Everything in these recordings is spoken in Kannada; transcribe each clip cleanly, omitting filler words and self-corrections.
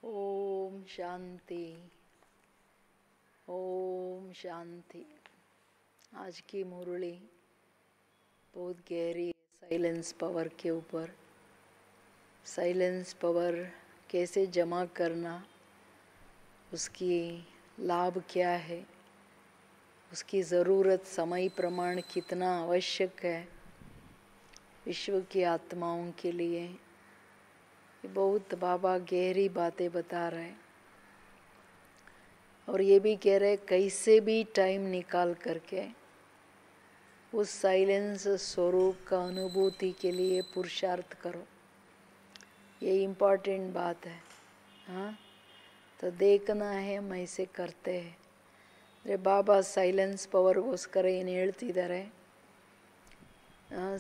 ओम शांति, ओम शांति। आज की मुरली बहुत गहरी है साइलेंस पावर के ऊपर। साइलेंस पावर कैसे जमा करना, उसकी लाभ क्या है, उसकी ज़रूरत समय प्रमाण कितना आवश्यक है विश्व की आत्माओं के लिए। ये बहुत बाबा गहरी बातें बता रहे हैं और ये भी कह रहे कैसे भी टाइम निकाल करके उस साइलेंस स्वरूप का अनुभूति के लिए पुरुषार्थ करो। ये इम्पोर्टेंट बात है। हाँ, तो देखना है हम ऐसे करते हैं। अरे बाबा ಸೈಲೆನ್ಸ್ ಪವರ್ಗೋಸ್ಕರ ಏನು ಹೇಳ್ತಿದ್ದಾರೆ,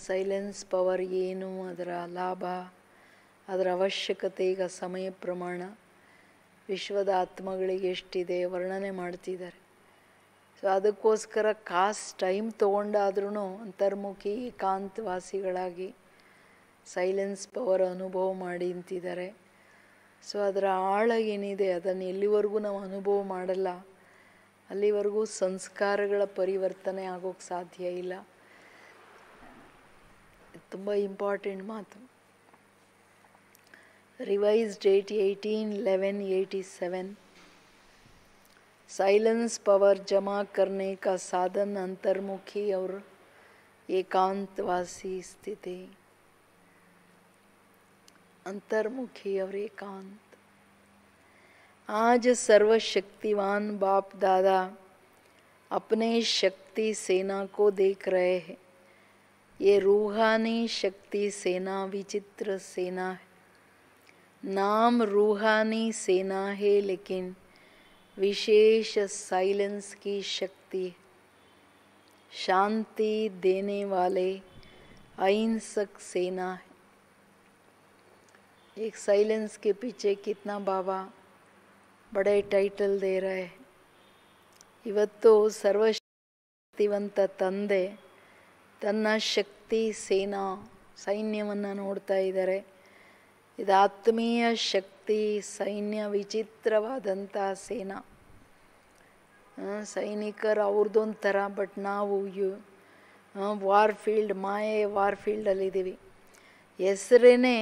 ಸೈಲೆನ್ಸ್ ಪವರ್ ಏನು, ಅದರ ಲಾಭ, ಅದರ ಅವಶ್ಯಕತೆ ಈಗ ಸಮಯ ಪ್ರಮಾಣ ವಿಶ್ವದ ಆತ್ಮಗಳಿಗೆ ಎಷ್ಟಿದೆ ವರ್ಣನೆ ಮಾಡ್ತಿದ್ದಾರೆ. ಸೊ ಅದಕ್ಕೋಸ್ಕರ ಟೈಮ್ ತೊಗೊಂಡಾದ್ರೂ ಅಂತರ್ಮುಖಿ ಏಕಾಂತವಾಸಿಗಳಾಗಿ ಸೈಲೆನ್ಸ್ ಪವರ್ ಅನುಭವ ಮಾಡಿ ಅಂತಿದ್ದಾರೆ. ಸೊ ಅದರ ಆಳ ಏನಿದೆ ಅದನ್ನು ಎಲ್ಲಿವರೆಗೂ ನಾವು ಅನುಭವ ಮಾಡಲ್ಲ ಅಲ್ಲಿವರೆಗೂ ಸಂಸ್ಕಾರಗಳ ಪರಿವರ್ತನೆ ಆಗೋಕ್ಕೆ ಸಾಧ್ಯ ಇಲ್ಲ. ತುಂಬ ಇಂಪಾರ್ಟೆಂಟ್ ಮಾತು. Revise date 18/11/87। साइलेंस पावर जमा करने का साधन अंतर्मुखी और एकांतवासी स्थिति। अंतर्मुखी और एकांत। आज सर्वशक्तिवान बाप दादा अपने शक्ति सेना को देख रहे हैं। ये रूहानी शक्ति सेना विचित्र सेना है। नाम रूहानी सेना है लेकिन विशेष साइलेंस की शक्ति है। शांति देने वाले अहिंसक सेना है। एक साइलेंस के पीछे कितना बाबा बड़े टाइटल दे रहे हैं. ಇವತ್ತು ಸರ್ವಶಕ್ತಿವಂತ ತಂದೆ ತನ್ನ ಶಕ್ತಿ ಸೇನಾ ಸೈನ್ಯವನ್ನು ನೋಡ್ತಾ ಇದ್ದಾರೆ. ಇದು ಆತ್ಮೀಯ ಶಕ್ತಿ ಸೈನ್ಯ, ವಿಚಿತ್ರವಾದಂಥ ಸೇನಾ. ಸೈನಿಕರು ಅವ್ರದ್ದೊಂಥರ, ಬಟ್ ನಾವು ವಾರ್ಫೀಲ್ಡ್, ಮಾಯೆ ವಾರ್ಫೀಲ್ಡಲ್ಲಿದ್ದೀವಿ. ಹೆಸರೇನೆ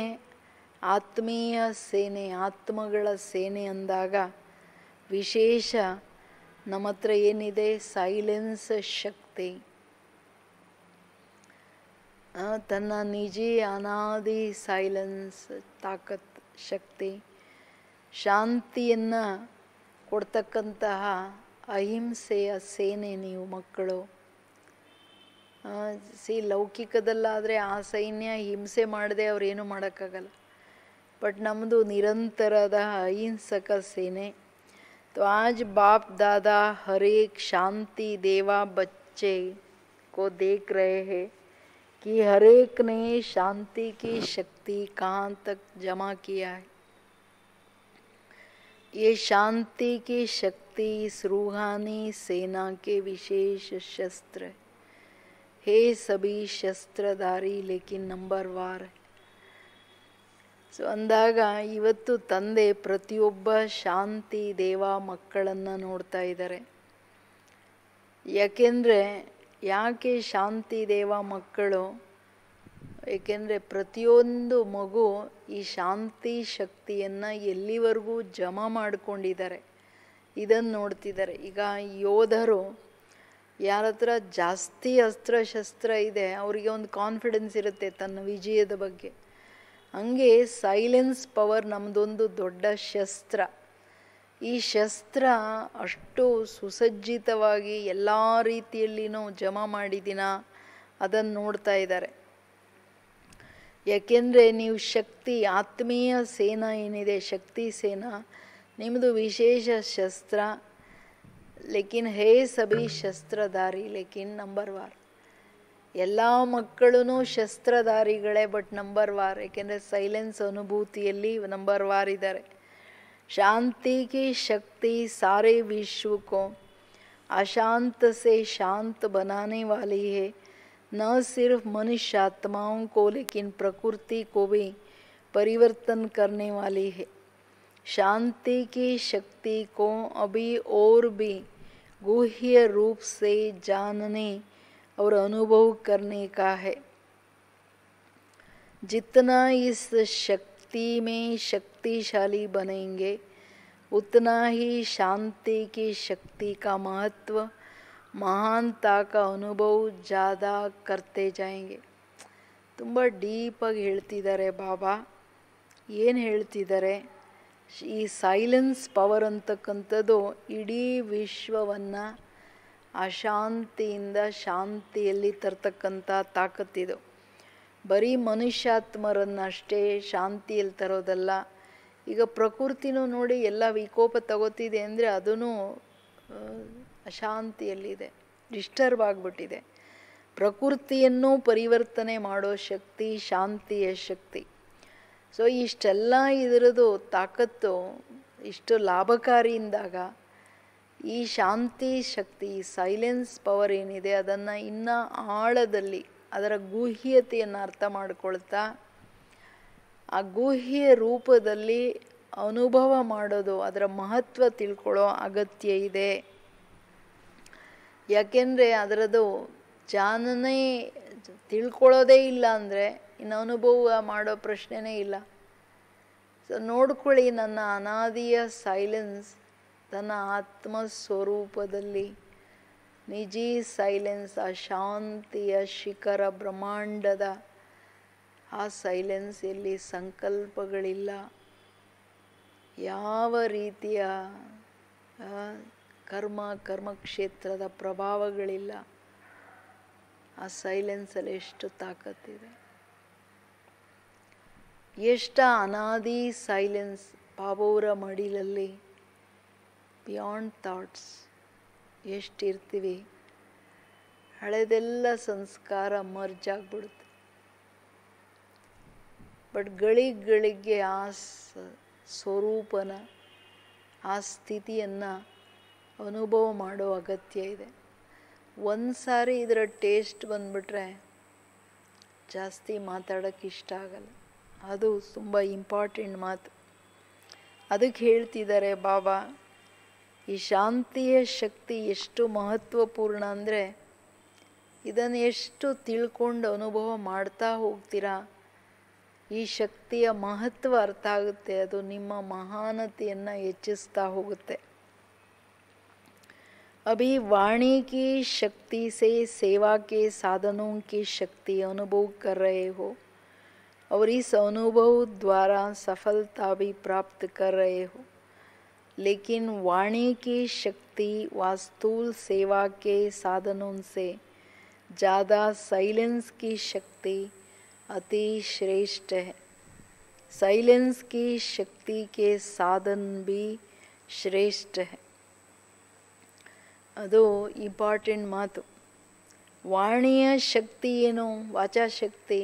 ಆತ್ಮೀಯ ಸೇನೆ, ಆತ್ಮಗಳ ಸೇನೆ ಅಂದಾಗ ವಿಶೇಷ ನಮ್ಮ ಹತ್ರ ಏನಿದೆ, ಸೈಲೆನ್ಸ್ ಶಕ್ತಿ. ತನ್ನ ನಿಜಿ ಅನಾದಿ ಸೈಲೆನ್ಸ್ ತಾಕತ್ ಶಕ್ತಿ, ಶಾಂತಿಯನ್ನು ಕೊಡ್ತಕ್ಕಂತಹ ಅಹಿಂಸೆಯ ಸೇನೆ ನೀವು ಮಕ್ಕಳು. ಲೌಕಿಕದಲ್ಲಾದರೆ ಆ ಸೈನ್ಯ ಹಿಂಸೆ ಮಾಡದೆ ಅವ್ರೇನು ಮಾಡೋಕ್ಕಾಗಲ್ಲ. ಬಟ್ ನಮ್ಮದು ನಿರಂತರದ ಅಹಿಂಸಕ ಸೇನೆ. तो आज बाप दादा हर एक शांति देवा बच्चे को देख रहे हैं कि हर एक ने शांति की शक्ति कहाँ तक जमा किया है. ये शांति की शक्ति इस रूहानी सेना के विशेष शस्त्र है. सभी शस्त्रधारी लेकिन नंबर वार है. ಸೊ ಅಂದಾಗ ಇವತ್ತು ತಂದೆ ಪ್ರತಿಯೊಬ್ಬ ಶಾಂತಿ ದೇವ ಮಕ್ಕಳನ್ನು ನೋಡ್ತಾ ಇದ್ದಾರೆ. ಯಾಕೆ ಶಾಂತಿ ದೇವ ಮಕ್ಕಳು? ಏಕೆಂದರೆ ಪ್ರತಿಯೊಂದು ಮಗು ಈ ಶಾಂತಿ ಶಕ್ತಿಯನ್ನು ಎಲ್ಲಿವರೆಗೂ ಜಮಾ ಮಾಡಿಕೊಂಡಿದ್ದಾರೆ ಇದನ್ನು ನೋಡ್ತಿದ್ದಾರೆ. ಈಗ ಯೋಧರು ಯಾರ ಹತ್ರ ಜಾಸ್ತಿ ಅಸ್ತ್ರಶಸ್ತ್ರ ಇದೆ ಅವರಿಗೆ ಒಂದು ಕಾನ್ಫಿಡೆನ್ಸ್ ಇರುತ್ತೆ ತನ್ನ ವಿಜಯದ ಬಗ್ಗೆ. ಹಂಗೆ ಸೈಲೆನ್ಸ್ ಪವರ್ ನಮ್ಮದೊಂದು ದೊಡ್ಡ ಶಸ್ತ್ರ. ಈ ಶಸ್ತ್ರ ಅಷ್ಟು ಸುಸಜ್ಜಿತವಾಗಿ ಎಲ್ಲ ರೀತಿಯಲ್ಲಿನೂ ಜಮಾ ಮಾಡಿದಿನ ಅದನ್ನು ನೋಡ್ತಾ ಇದ್ದಾರೆ. ಯಾಕೆಂದರೆ ನೀವು ಶಕ್ತಿ, ಆತ್ಮೀಯ ಸೇನಾ ಏನಿದೆ, ಶಕ್ತಿ ಸೇನಾ ನಿಮ್ಮದು ವಿಶೇಷ ಶಸ್ತ್ರ. ಲೇಕಿನ್ ಹೇ ಸಭಿ ಶಸ್ತ್ರಧಾರಿ ಲೇಕಿನ್ ನಂಬರ್ ವಾರ್. ಎಲ್ಲ ಮಕ್ಕಳೂ ಶಸ್ತ್ರಧಾರಿಗಳೇ, ಬಟ್ ನಂಬರ್ ವಾರ್. ಏಕೆಂದರೆ ಸೈಲೆನ್ಸ್ ಅನುಭೂತಿಯಲ್ಲಿ ನಂಬರ್ ವಾರ್ ಇದ್ದಾರೆ. ಶಾಂತಿ ಕಿ ಶಕ್ತಿ ಸಾರೆ ವಿಶ್ವ ಕೋ अशांत से शांत बनाने वाली है. न सिर्फ मनुष्य आत्माओं को लेकिन प्रकृति को भी परिवर्तन करने वाली है. शांति की शक्ति को अभी और भी गुह्य रूप से जानने और अनुभव करने का है। जितना इस शक्ति में शक्तिशाली बनेंगे उतना ही शांति की शक्ति का महत्व, महानता का अनुभव ज़्यादा करते जाएंगे। ತುಂಬ ಡೀಪಾಗಿ ಹೇಳ್ತಿದ್ದಾರೆ ಬಾಬಾ. ಏನು ಹೇಳ್ತಿದ್ದಾರೆ? ಈ ಸೈಲೆನ್ಸ್ ಪವರ್ ಅಂತಕ್ಕಂಥದ್ದು ಇಡೀ ವಿಶ್ವವನ್ನು ಅಶಾಂತಿಯಿಂದ ಶಾಂತಿಯಲ್ಲಿ ತರ್ತಕ್ಕಂಥ ತಾಕತ್ತಿದು. ಬರೀ ಮನುಷ್ಯಾತ್ಮರನ್ನಷ್ಟೇ ಶಾಂತಿಯಲ್ಲಿ ತರೋದಲ್ಲ. ಈಗ ಪ್ರಕೃತಿನೂ ನೋಡಿ ಎಲ್ಲ ವಿಕೋಪ ತಗೋತಿದೆ ಅಂದರೆ ಅದೂ ಅಶಾಂತಿಯಲ್ಲಿದೆ, ಡಿಸ್ಟರ್ಬ್ ಆಗಿಬಿಟ್ಟಿದೆ. ಪ್ರಕೃತಿಯನ್ನು ಪರಿವರ್ತನೆ ಮಾಡೋ ಶಕ್ತಿ ಶಾಂತಿಯ ಶಕ್ತಿ. ಸೊ ಇಷ್ಟೆಲ್ಲ ಇದರದು ತಾಕತ್ತು ಇಷ್ಟು ಲಾಭಕಾರಿಯಿಂದಾಗ ಈ ಶಾಂತಿ ಶಕ್ತಿ, ಸೈಲೆನ್ಸ್ ಪವರ್ ಏನಿದೆ ಅದನ್ನು ಇನ್ನೂ ಆಳದಲ್ಲಿ ಅದರ ಗುಹ್ಯತೆಯನ್ನು ಅರ್ಥ ಮಾಡಿಕೊಳ್ತಾ ಆ ಗುಹ್ಯ ರೂಪದಲ್ಲಿ ಅನುಭವ ಮಾಡೋದು, ಅದರ ಮಹತ್ವ ತಿಳ್ಕೊಳ್ಳೋ ಅಗತ್ಯ ಇದೆ. ಯಾಕೆಂದರೆ ಅದರದು ಜಾನನೇ ತಿಳ್ಕೊಳ್ಳೋದೇ ಇಲ್ಲ ಅಂದರೆ ಇನ್ನು ಅನುಭವ ಮಾಡೋ ಪ್ರಶ್ನೆನೇ ಇಲ್ಲ. ಸೊ ನೋಡ್ಕೊಳ್ಳಿ, ನನ್ನ ಅನಾದಿಯ ಸೈಲೆನ್ಸ್ ತನ್ನ ಆತ್ಮಸ್ವರೂಪದಲ್ಲಿ ನಿಜಿ ಸೈಲೆನ್ಸ್, ಆ ಶಾಂತಿಯ ಶಿಖರ ಬ್ರಹ್ಮಾಂಡದ ಆ ಸೈಲೆನ್ಸ್ ಎಲ್ಲಿ ಸಂಕಲ್ಪಗಳಿಲ್ಲ, ಯಾವ ರೀತಿಯ ಕರ್ಮಕ್ಷೇತ್ರದ ಪ್ರಭಾವಗಳಿಲ್ಲ. ಆ ಸೈಲೆನ್ಸಲ್ಲಿ ಎಷ್ಟು ತಾಕತ್ತಿದೆ, ಎಷ್ಟು ಅನಾದಿ ಸೈಲೆನ್ಸ್ ಬಾಬಾವರ ಮಡಿಲಲ್ಲಿ ಬಿಯಾಂಡ್ ಥಾಟ್ಸ್ ಎಷ್ಟಿರ್ತೀವಿ. ಹಳೆದೆಲ್ಲ ಸಂಸ್ಕಾರ ಮರ್ಜ್ ಆಗಿಬಿಡುತ್ತೆ. ಬಟ್ ಗಳಿಗೆ ಆ ಸ್ವರೂಪನ, ಆ ಸ್ಥಿತಿಯನ್ನು ಅನುಭವ ಮಾಡೋ ಅಗತ್ಯ ಇದೆ. ಒಂದು ಸಾರಿ ಇದರ ಟೇಸ್ಟ್ ಬಂದ್ಬಿಟ್ರೆ ಜಾಸ್ತಿ ಮಾತಾಡೋಕ್ಕೆ ಇಷ್ಟ ಆಗಲ್ಲ. ಅದು ತುಂಬ ಇಂಪಾರ್ಟೆಂಟ್ ಮಾತು. ಅದಕ್ಕೆ ಹೇಳ್ತಿದ್ದಾರೆ ಬಾಬಾ, ಈ ಶಾಂತಿಯ ಶಕ್ತಿ ಎಷ್ಟು ಮಹತ್ವಪೂರ್ಣ ಅಂದರೆ ಇದನ್ನು ಎಷ್ಟು ತಿಳ್ಕೊಂಡು ಅನುಭವ ಮಾಡ್ತಾ ಹೋಗ್ತೀರಾ ಈ ಶಕ್ತಿಯ ಮಹತ್ವ ಅರ್ಥ ಆಗುತ್ತೆ. ಅದು ನಿಮ್ಮ ಮಹಾನತೆಯನ್ನು ಹೆಚ್ಚಿಸ್ತಾ ಹೋಗುತ್ತೆ. अभी वाणी की शक्ति से सेवा के साधनों की शक्ति अनुभव कर रहे हो और इस अनुभव द्वारा सफलता भी प्राप्त कर रहे हो. लेकिन वाणी की शक्ति वास्तुल सेवा के साधनों से ज़्यादा साइलेंस की शक्ति अति श्रेष्ठ है. साइलेंस की शक्ति के साधन भी श्रेष्ठ है. ಅದು ಇಂಪಾರ್ಟೆಂಟ್ ಮಾತು. ವಾಣಿಯ ಶಕ್ತಿ ಏನು? ವಾಚಾಶಕ್ತಿ.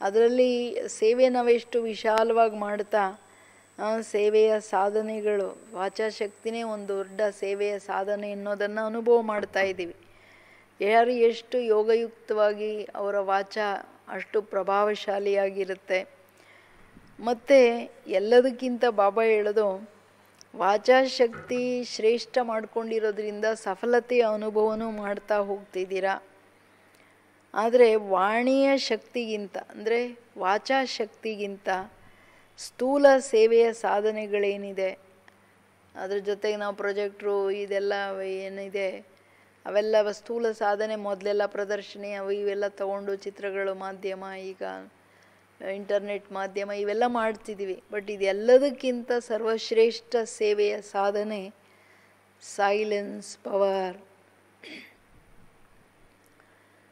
ಅದರಲ್ಲಿ ಸೇವೆ ನಾವೆಷ್ಟು ವಿಶಾಲವಾಗಿ ಮಾಡ್ತಾ ಸೇವೆಯ ಸಾಧನೆಗಳು, ವಾಚಾಶಕ್ತಿನೇ ಒಂದು ದೊಡ್ಡ ಸೇವೆಯ ಸಾಧನೆ ಅನ್ನೋದನ್ನು ಅನುಭವ ಮಾಡ್ತಾ ಇದ್ದೀವಿ. ಯಾರು ಎಷ್ಟು ಯೋಗಯುಕ್ತವಾಗಿ ಅವರ ವಾಚ ಅಷ್ಟು ಪ್ರಭಾವಶಾಲಿಯಾಗಿರುತ್ತೆ. ಮತ್ತು ಎಲ್ಲದಕ್ಕಿಂತ ಬಾಬಾ ಹೇಳೋದು, ವಾಚಾಶಕ್ತಿ ಶ್ರೇಷ್ಠ ಮಾಡ್ಕೊಂಡಿರೋದ್ರಿಂದ ಸಫಲತೆಯ ಅನುಭವನೂ ಮಾಡ್ತಾ ಹೋಗ್ತಿದ್ದೀರಾ. ಆದರೆ ವಾಣಿಯ ಶಕ್ತಿಗಿಂತ ಅಂದರೆ ವಾಚಾಶಕ್ತಿಗಿಂತ ಸ್ಥೂಲ ಸೇವೆಯ ಸಾಧನೆಗಳೇನಿದೆ, ಅದ್ರ ಜೊತೆಗೆ ನಾವು ಪ್ರೊಜೆಕ್ಟ್ರು ಇದೆಲ್ಲ ಏನಿದೆ ಅವೆಲ್ಲ ಸ್ಥೂಲ ಸಾಧನೆ. ಮೊದಲೆಲ್ಲ ಪ್ರದರ್ಶನಿ ಅವು ಇವೆಲ್ಲ ತಗೊಂಡು ಚಿತ್ರಗಳು ಮಾಧ್ಯಮ, ಈಗ ಇಂಟರ್ನೆಟ್ ಮಾಧ್ಯಮ ಇವೆಲ್ಲ ಮಾಡ್ತಿದ್ದೀವಿ. ಬಟ್ ಇದೆಲ್ಲದಕ್ಕಿಂತ ಸರ್ವಶ್ರೇಷ್ಠ ಸೇವೆಯ ಸಾಧನೆ ಸೈಲೆನ್ಸ್ ಪವರ್.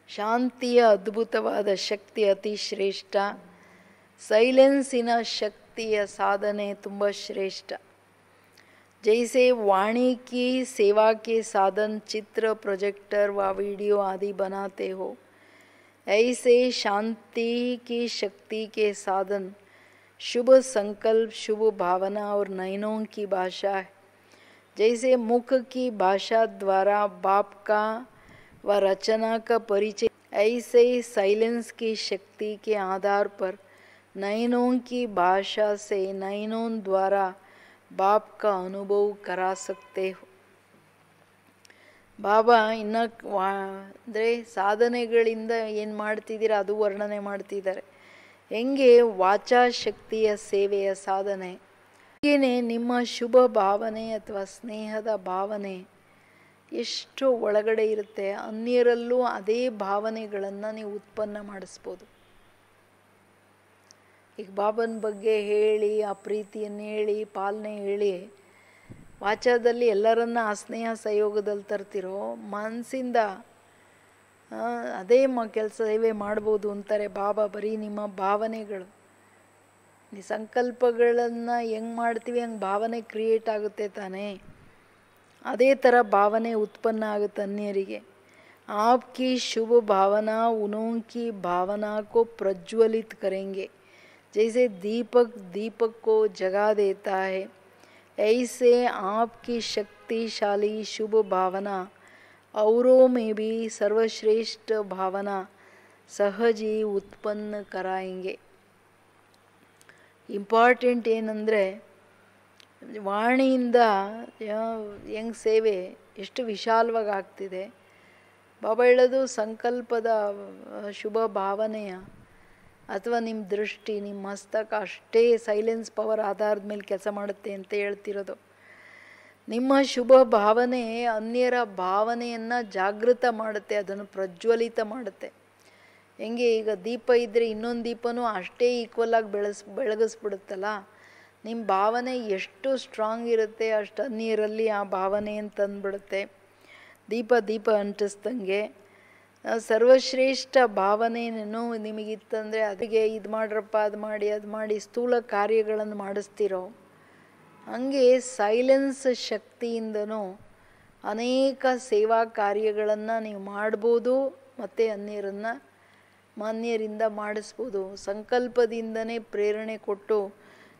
ಶಾಂತಿಯ ಅದ್ಭುತವಾದ ಶಕ್ತಿ ಅತಿ ಶ್ರೇಷ್ಠ. ಸೈಲೆನ್ಸಿನ ಶಕ್ತಿಯ ಸಾಧನೆ ತುಂಬ ಶ್ರೇಷ್ಠ. जैसे वाणी की सेवा के साधन चित्र, प्रोजेक्टर व वीडियो आदि बनाते हो, ऐसे शांति की शक्ति के साधन शुभ संकल्प, शुभ भावना और नयनों की भाषा है. जैसे मुख की भाषा द्वारा बाप का व रचना का परिचय, ऐसे ही साइलेंस की शक्ति के आधार पर नयनों की भाषा से नयनों द्वारा बाप का अनुभव करा सकते हो. ಬಾಬಾ ಇನ್ನು ಅಂದರೆ ಸಾಧನೆಗಳಿಂದ ಏನು ಮಾಡ್ತಿದ್ದೀರಾ ಅದು ವರ್ಣನೆ ಮಾಡ್ತಿದ್ದಾರೆ. ಹೆಂಗೆ ವಾಚಾಶಕ್ತಿಯ ಸೇವೆಯ ಸಾಧನೆ, ಹೀಗೇ ನಿಮ್ಮ ಶುಭ ಭಾವನೆ ಅಥವಾ ಸ್ನೇಹದ ಭಾವನೆ ಎಷ್ಟು ಒಳಗಡೆ ಇರುತ್ತೆ, ಅನ್ಯರಲ್ಲೂ ಅದೇ ಭಾವನೆಗಳನ್ನು ನೀವು ಉತ್ಪನ್ನ ಮಾಡಿಸ್ಬೋದು. ಈಗ ಬಾಬನ ಬಗ್ಗೆ ಹೇಳಿ, ಆ ಪ್ರೀತಿಯನ್ನು ಹೇಳಿ, ಪಾಲನೆ ಹೇಳಿ, ವಾಚಾದಲ್ಲಿ ಎಲ್ಲರನ್ನ ಆ ಸ್ನೇಹ ಸಹಯೋಗದಲ್ಲಿ ತರ್ತಿರೋ, ಮನಸ್ಸಿಂದ ಅದೇ ಕೆಲಸ ಸೇವೆ ಮಾಡ್ಬೋದು ಅಂತಾರೆ ಬಾಬಾ. ಬರೀ ನಿಮ್ಮ ಭಾವನೆಗಳು, ಈ ಸಂಕಲ್ಪಗಳನ್ನು ಹೆಂಗೆ ಮಾಡ್ತೀವಿ ಹಂಗೆ ಭಾವನೆ ಕ್ರಿಯೇಟ್ ಆಗುತ್ತೆ ತಾನೇ, ಅದೇ ಥರ ಭಾವನೆ ಉತ್ಪನ್ನ ಆಗುತ್ತೆ ಅನ್ಯರಿಗೆ. आपकी शुभ भावना उन्हों की भावना को प्रज्वलित करेंगे. जैसे दीपक दीपक को जगा देता है, ऐसे आपकी शक्तिशाली शुभ भावना औरों में भी सर्वश्रेष्ठ भावना सहज ही उत्पन्न कराएंगे. ಇಂಪಾರ್ಟೆಂಟ್ ಏನಂದರೆ, ವಾಣಿಯಿಂದ ಹೆಂಗೆ ಸೇವೆ ಎಷ್ಟು ವಿಶಾಲವಾಗಿ ಆಗ್ತಿದೆ. ಬಾಬಾ ಹೇಳೋದು ಸಂಕಲ್ಪದ ಶುಭ ಭಾವನೆಯ ಅಥವಾ ನಿಮ್ಮ ದೃಷ್ಟಿ, ನಿಮ್ಮ ಮಸ್ತಕ ಅಷ್ಟೇ ಸೈಲೆನ್ಸ್ ಪವರ್ ಆಧಾರದ ಮೇಲೆ ಕೆಲಸ ಮಾಡುತ್ತೆ ಅಂತ ಹೇಳ್ತಿರೋದು. ನಿಮ್ಮ ಶುಭ ಭಾವನೆ ಅನ್ಯರ ಭಾವನೆಯನ್ನು ಜಾಗೃತ ಮಾಡುತ್ತೆ, ಅದನ್ನು ಪ್ರಜ್ವಲಿತ ಮಾಡುತ್ತೆ. ಹೆಂಗೆ ಈಗ ದೀಪ ಇದ್ದರೆ ಇನ್ನೊಂದು ದೀಪನೂ ಅಷ್ಟೇ ಈಕ್ವಲಾಗಿ ಬೆಳಗಿಸ್ಬಿಡುತ್ತಲ್ಲ. ನಿಮ್ಮ ಭಾವನೆ ಎಷ್ಟು ಸ್ಟ್ರಾಂಗ್ ಇರುತ್ತೆ ಅಷ್ಟು ಅನ್ಯರಲ್ಲಿ ಆ ಭಾವನೆ ಅಂತಂದ್ಬಿಡುತ್ತೆ. ದೀಪ ದೀಪ ಅಂಟಿಸ್ದಂಗೆ ಸರ್ವಶ್ರೇಷ್ಠ ಭಾವನೆಯನ್ನು ನಿಮಗಿತ್ತಂದರೆ ಅದಕ್ಕೆ ಇದು ಮಾಡ್ರಪ್ಪ, ಅದು ಮಾಡಿ ಸ್ಥೂಲ ಕಾರ್ಯಗಳನ್ನು ಮಾಡಿಸ್ತಿರೋ, ಹಾಗೆ ಸೈಲೆನ್ಸ್ ಶಕ್ತಿಯಿಂದನೂ ಅನೇಕ ಸೇವಾ ಕಾರ್ಯಗಳನ್ನು ನೀವು ಮಾಡ್ಬೋದು ಮತ್ತು ಅನ್ಯರಿಂದ ಮಾಡಿಸ್ಬೋದು. ಸಂಕಲ್ಪದಿಂದನೇ ಪ್ರೇರಣೆ ಕೊಟ್ಟು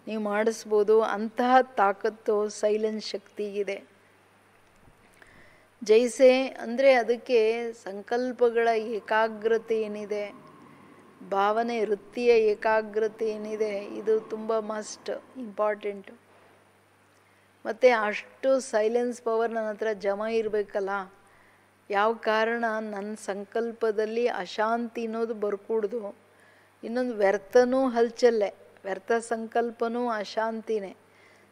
ನೀವು ಮಾಡಿಸ್ಬೋದು. ಅಂತಹ ತಾಕತ್ತು ಸೈಲೆನ್ಸ್ ಶಕ್ತಿಗಿದೆ. ಜೈಸೆ ಅಂದರೆ ಅದಕ್ಕೆ ಸಂಕಲ್ಪಗಳ ಏಕಾಗ್ರತೆ ಏನಿದೆ, ಭಾವನೆ ವೃತ್ತಿಯ ಏಕಾಗ್ರತೆ ಏನಿದೆ, ಇದು ತುಂಬ ಮಸ್ಟ್ ಇಂಪಾರ್ಟೆಂಟು. ಮತ್ತು ಅಷ್ಟು ಸೈಲೆನ್ಸ್ ಪವರ್ ನನ್ನ ಹತ್ರ ಜಮಾ ಇರಬೇಕಲ್ಲ. ಯಾವ ಕಾರಣ ನನ್ನ ಸಂಕಲ್ಪದಲ್ಲಿ ಅಶಾಂತಿ ಅನ್ನೋದು ಬರ್ಕೂಡ್ದು. ಇನ್ನೊಂದು ವ್ಯರ್ಥನೂ ಹಲ್ಚಲ್ಲೇ, ವ್ಯರ್ಥ ಸಂಕಲ್ಪನೂ ಅಶಾಂತಿನೇ.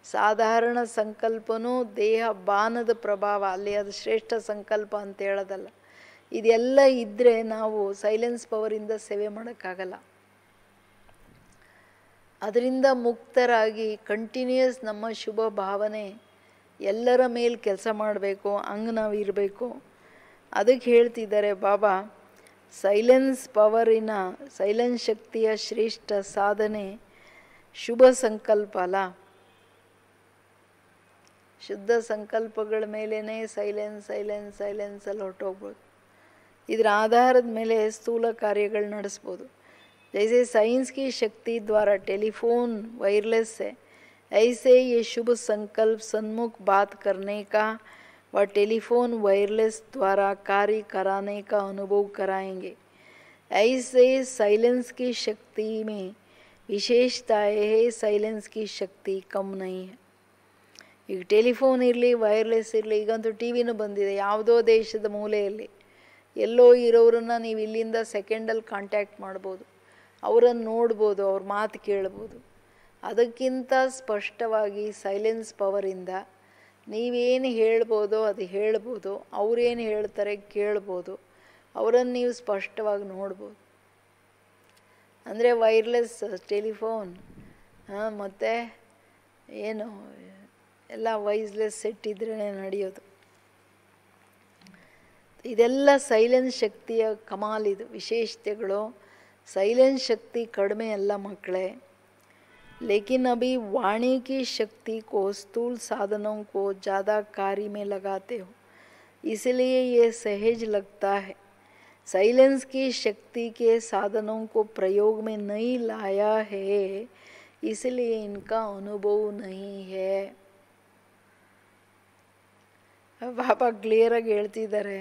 ಸಾಧಾರಣ ಸಂಕಲ್ಪನೂ ದೇಹ ಬಾನದ ಪ್ರಭಾವ, ಅಲ್ಲಿ ಅದು ಶ್ರೇಷ್ಠ ಸಂಕಲ್ಪ ಅಂತ ಹೇಳೋದಲ್ಲ. ಇದೆಲ್ಲ ಇದ್ದರೆ ನಾವು ಸೈಲೆನ್ಸ್ ಪವರಿಂದ ಸೇವೆ ಮಾಡೋಕ್ಕಾಗಲ್ಲ. ಅದರಿಂದ ಮುಕ್ತರಾಗಿ ಕಂಟಿನ್ಯೂಯಸ್ ನಮ್ಮ ಶುಭ ಭಾವನೆ ಎಲ್ಲರ ಮೇಲೆ ಕೆಲಸ ಮಾಡಬೇಕು, ಹಂಗೆ ನಾವು ಇರಬೇಕು. ಅದಕ್ಕೆ ಹೇಳ್ತಿದ್ದಾರೆ ಬಾಬಾ, ಸೈಲೆನ್ಸ್ ಶಕ್ತಿಯ ಶ್ರೇಷ್ಠ ಸಾಧನೆ ಶುಭ ಸಂಕಲ್ಪ ಅಲ್ಲ. ಶುದ್ಧ ಸಂಕಲ್ಪಗಳ ಮೇಲೇ ಸೈಲೆನ್ಸಲ್ಲಿ ಹೊರಟೋಗ್ಬೋದು. ಇದರ ಆಧಾರದ ಮೇಲೆ ಸ್ಥೂಲ ಕಾರ್ಯಗಳು ನಡೆಸ್ಬೋದು. जैसे साइंस की शक्ति द्वारा टेलीफोन वायरलेस है, ऐसे ये शुभ संकल्प सन्मुख बात करने का व टेलीफोन वायरलेस द्वारा कार्य कराने का अनुभव कराएंगे. ऐसे साइलेंस की शक्ति में विशेषताएं है, साइलेंस की शक्ति कम नहीं है. ಈಗ ಟೆಲಿಫೋನ್ ಇರಲಿ, ವೈರ್ಲೆಸ್ ಇರಲಿ, ಈಗಂತೂ ಟಿ ವಿನೂ ಬಂದಿದೆ. ಯಾವುದೋ ದೇಶದ ಮೂಲೆಯಲ್ಲಿ ಎಲ್ಲೋ ಇರೋರನ್ನ ನೀವು ಇಲ್ಲಿಂದ ಸೆಕೆಂಡಲ್ಲಿ ಕಾಂಟ್ಯಾಕ್ಟ್ ಮಾಡ್ಬೋದು, ಅವರನ್ನು ನೋಡ್ಬೋದು, ಅವ್ರ ಮಾತು ಕೇಳ್ಬೋದು. ಅದಕ್ಕಿಂತ ಸ್ಪಷ್ಟವಾಗಿ ಸೈಲೆನ್ಸ್ ಪವರಿಂದ ನೀವೇನು ಹೇಳ್ಬೋದೋ ಅದು ಹೇಳ್ಬೋದು, ಅವರೇನು ಹೇಳ್ತಾರೆ ಕೇಳ್ಬೋದು, ಅವರನ್ನು ನೀವು ಸ್ಪಷ್ಟವಾಗಿ ನೋಡ್ಬೋದು. ಅಂದರೆ ವೈರ್ಲೆಸ್ ಟೆಲಿಫೋನ್ ಮತ್ತು ಏನು ಎಲ್ಲ ವೈರ್ಲೆಸ್ ಸೆಟ್ ಇದ್ರೇ ನಡೆಯೋದು. ಇದೆಲ್ಲ ಸೈಲೆನ್ಸ್ ಶಕ್ತಿಯ ಕಮಾಲಿದು ವಿಶೇಷತೆಗಳು. साइलेंस शक्ति कड़मे अल्ला मकड़े, लेकिन अभी वाणी की शक्ति को स्थूल साधनों को ज़्यादा कार्य में लगाते हो, इसलिए ये सहज लगता है. साइलेंस की शक्ति के साधनों को प्रयोग में नहीं लाया है, इसलिए इनका अनुभव नहीं है. बाबा क्लियर आಗಿ ಹೇಳ್ತಿದ್ದಾರೆ.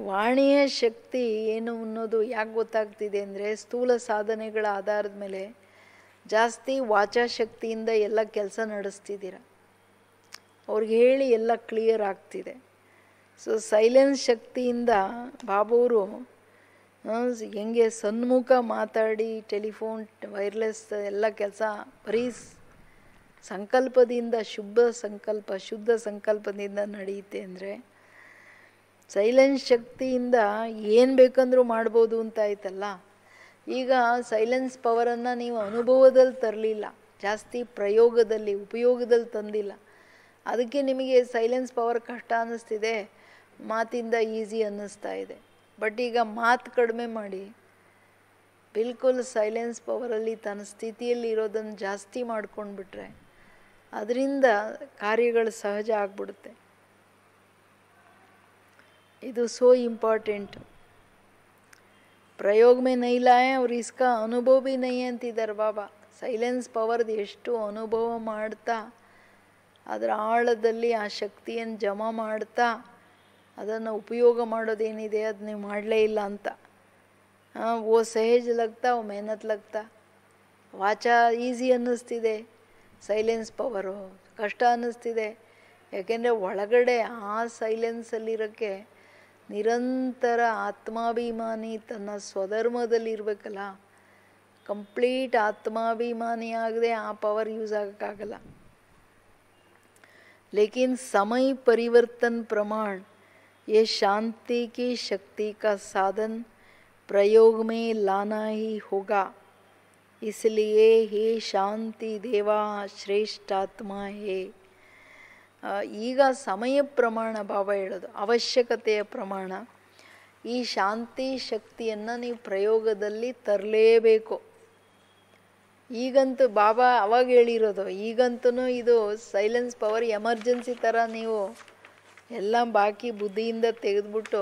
ವಾಣಿಯ ಶಕ್ತಿ ಏನು ಅನ್ನೋದು ಯಾಕೆ ಗೊತ್ತಾಗ್ತಿದೆ ಅಂದರೆ, ಸ್ಥೂಲ ಸಾಧನೆಗಳ ಆಧಾರದ ಮೇಲೆ ಜಾಸ್ತಿ ವಾಚಾಶಕ್ತಿಯಿಂದ ಎಲ್ಲ ಕೆಲಸ ನಡೆಸ್ತಿದ್ದೀರ, ಅವ್ರಿಗೆ ಹೇಳಿ ಎಲ್ಲ ಕ್ಲಿಯರ್ ಆಗ್ತಿದೆ. ಸೊ ಸೈಲೆನ್ಸ್ ಶಕ್ತಿಯಿಂದ ಬಾಬುವರು ಹೆಂಗೆ ಸನ್ಮುಖ ಮಾತಾಡಿ ಟೆಲಿಫೋನ್ ವೈರ್ಲೆಸ್ ಎಲ್ಲ ಕೆಲಸ ಬರೀ ಸಂಕಲ್ಪದಿಂದ ಶುದ್ಧ ಸಂಕಲ್ಪದಿಂದ ನಡೆಯುತ್ತೆ ಅಂದರೆ, ಸೈಲೆನ್ಸ್ ಶಕ್ತಿಯಿಂದ ಏನು ಬೇಕಂದ್ರೂ ಮಾಡ್ಬೋದು ಅಂತ ಆಯ್ತಲ್ಲ. ಈಗ ಸೈಲೆನ್ಸ್ ಪವರನ್ನು ನೀವು ಅನುಭವದಲ್ಲಿ ತರಲಿಲ್ಲ, ಜಾಸ್ತಿ ಪ್ರಯೋಗದಲ್ಲಿ ಉಪಯೋಗದಲ್ಲಿ ತಂದಿಲ್ಲ. ಅದಕ್ಕೆ ನಿಮಗೆ ಸೈಲೆನ್ಸ್ ಪವರ್ ಕಷ್ಟ ಅನ್ನಿಸ್ತಿದೆ, ಮಾತಿಂದ ಈಸಿ ಅನ್ನಿಸ್ತಾ ಇದೆ. ಬಟ್ ಈಗ ಮಾತು ಕಡಿಮೆ ಮಾಡಿ ಬಿಲ್ಕುಲ್ ಸೈಲೆನ್ಸ್ ಪವರಲ್ಲಿ ತನ್ನ ಸ್ಥಿತಿಯಲ್ಲಿ ಇರೋದನ್ನು ಜಾಸ್ತಿ ಮಾಡ್ಕೊಂಡ್ಬಿಟ್ರೆ ಅದರಿಂದ ಕಾರ್ಯಗಳು ಸಹಜ ಆಗ್ಬಿಡುತ್ತೆ. ಇದು ಸೋ ಇಂಪಾರ್ಟೆಂಟ್. ಪ್ರಯೋಗ ಮೇ ನೈ ಲಾಯೆ ಅವ್ರು ಇಸ್ಕಾ ಅನುಭವ ಭೀ ನೈ ಅಂತಿದ್ದಾರೆ ಬಾಬಾ. ಸೈಲೆನ್ಸ್ ಪವರ್ದು ಎಷ್ಟು ಅನುಭವ ಮಾಡ್ತಾ ಅದರ ಆಳದಲ್ಲಿ ಆ ಶಕ್ತಿಯನ್ನು ಜಮಾ ಮಾಡ್ತಾ ಅದನ್ನು ಉಪಯೋಗ ಮಾಡೋದೇನಿದೆ ಅದು ನೀವು ಮಾಡಲೇ ಇಲ್ಲ ಅಂತ. ಓ ಸಹಜ ಲಗ್ತಾ ಓ ಮೆಹನತ್ ಲಗ್ತಾ. ವಾಚಾ ಈಸಿ ಅನ್ನಿಸ್ತಿದೆ, ಸೈಲೆನ್ಸ್ ಪವರು ಕಷ್ಟ ಅನ್ನಿಸ್ತಿದೆ. ಯಾಕೆಂದರೆ ಒಳಗಡೆ ಆ ಸೈಲೆನ್ಸಲ್ಲಿರೋಕ್ಕೆ ನಿರಂತರ ಆತ್ಮಾಭಿಮಾನಿ ತನ್ನ ಸ್ವಧರ್ಮದಲ್ಲಿ ಇರಬೇಕಲ್ಲ. ಕಂಪ್ಲೀಟ್ ಆತ್ಮಾಭಿಮಾನಿ ಆಗದೆ ಆ ಪವರ್ ಯೂಸ್ ಆಗೋಕ್ಕಾಗಲ್ಲ. लेकिन समय परिवर्तन प्रमाण ये शांति की शक्ति का साधन प्रयोग में लाना ही होगा. इसलिए हे शांति देवा श्रेष्ठ आत्मा है. ಈಗ ಸಮಯ ಪ್ರಮಾಣ ಬಾಬಾ ಹೇಳೋದು, ಅವಶ್ಯಕತೆಯ ಪ್ರಮಾಣ. ಈ ಶಾಂತಿ ಶಕ್ತಿಯನ್ನು ನೀವು ಪ್ರಯೋಗದಲ್ಲಿ ತರಲೇಬೇಕು. ಈಗಂತೂ ಬಾಬಾ ಅವಾಗ ಹೇಳಿರೋದು, ಈಗಂತೂ ಇದು ಸೈಲೆನ್ಸ್ ಪವರ್ ಎಮರ್ಜೆನ್ಸಿ ಥರ ನೀವು ಎಲ್ಲ ಬಾಕಿ ಬುದ್ಧಿಯಿಂದ ತೆಗೆದುಬಿಟ್ಟು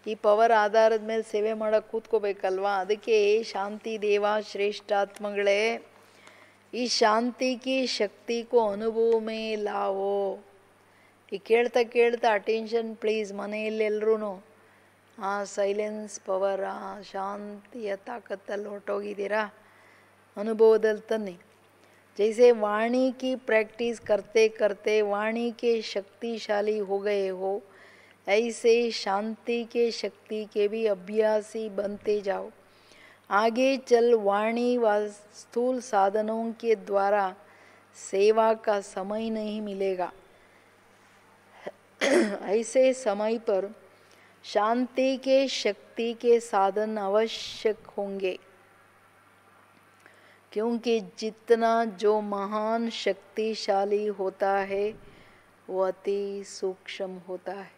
ಈ ಪವರ್ ಆಧಾರದ ಮೇಲೆ ಸೇವೆ ಮಾಡೋಕ್ಕೆ ಕೂತ್ಕೋಬೇಕಲ್ವ. ಅದಕ್ಕೆ ಶಾಂತಿ ದೇವ ಶ್ರೇಷ್ಠಾತ್ಮಗಳೇ, ಈ ಶಾಂತಿಗೆ ಶಕ್ತಿಗೂ ಅನುಭವ ಮೇ ಲಾವೋ. ಈ ಕೇಳ್ತಾ ಕೇಳ್ತಾ ಅಟೆನ್ಷನ್ ಪ್ಲೀಸ್, ಮನೆಯಲ್ಲೆಲ್ಲರೂ ಆ ಸೈಲೆನ್ಸ್ ಪವರ್ ಆ ಶಾಂತಿಯ ತಾಕತ್ತಲ್ಲಿ ಹೊರಟೋಗಿದ್ದೀರಾ, ಅನುಭವದಲ್ಲಿ ತನ್ನಿ. जैसे वाणी की प्रैक्टिस करते करते वाणी के शक्तिशाली हो गए हो, ऐसे शांति के शक्ति के भी अभ्यासी बनते जाओ. आगे चल वाणी व स्थूल साधनों के द्वारा सेवा का समय नहीं मिलेगा. ऐसे समय पर शांति के शक्ति के साधन आवश्यक होंगे, क्योंकि जितना जो महान शक्तिशाली होता है वो अति सूक्ष्म होता है.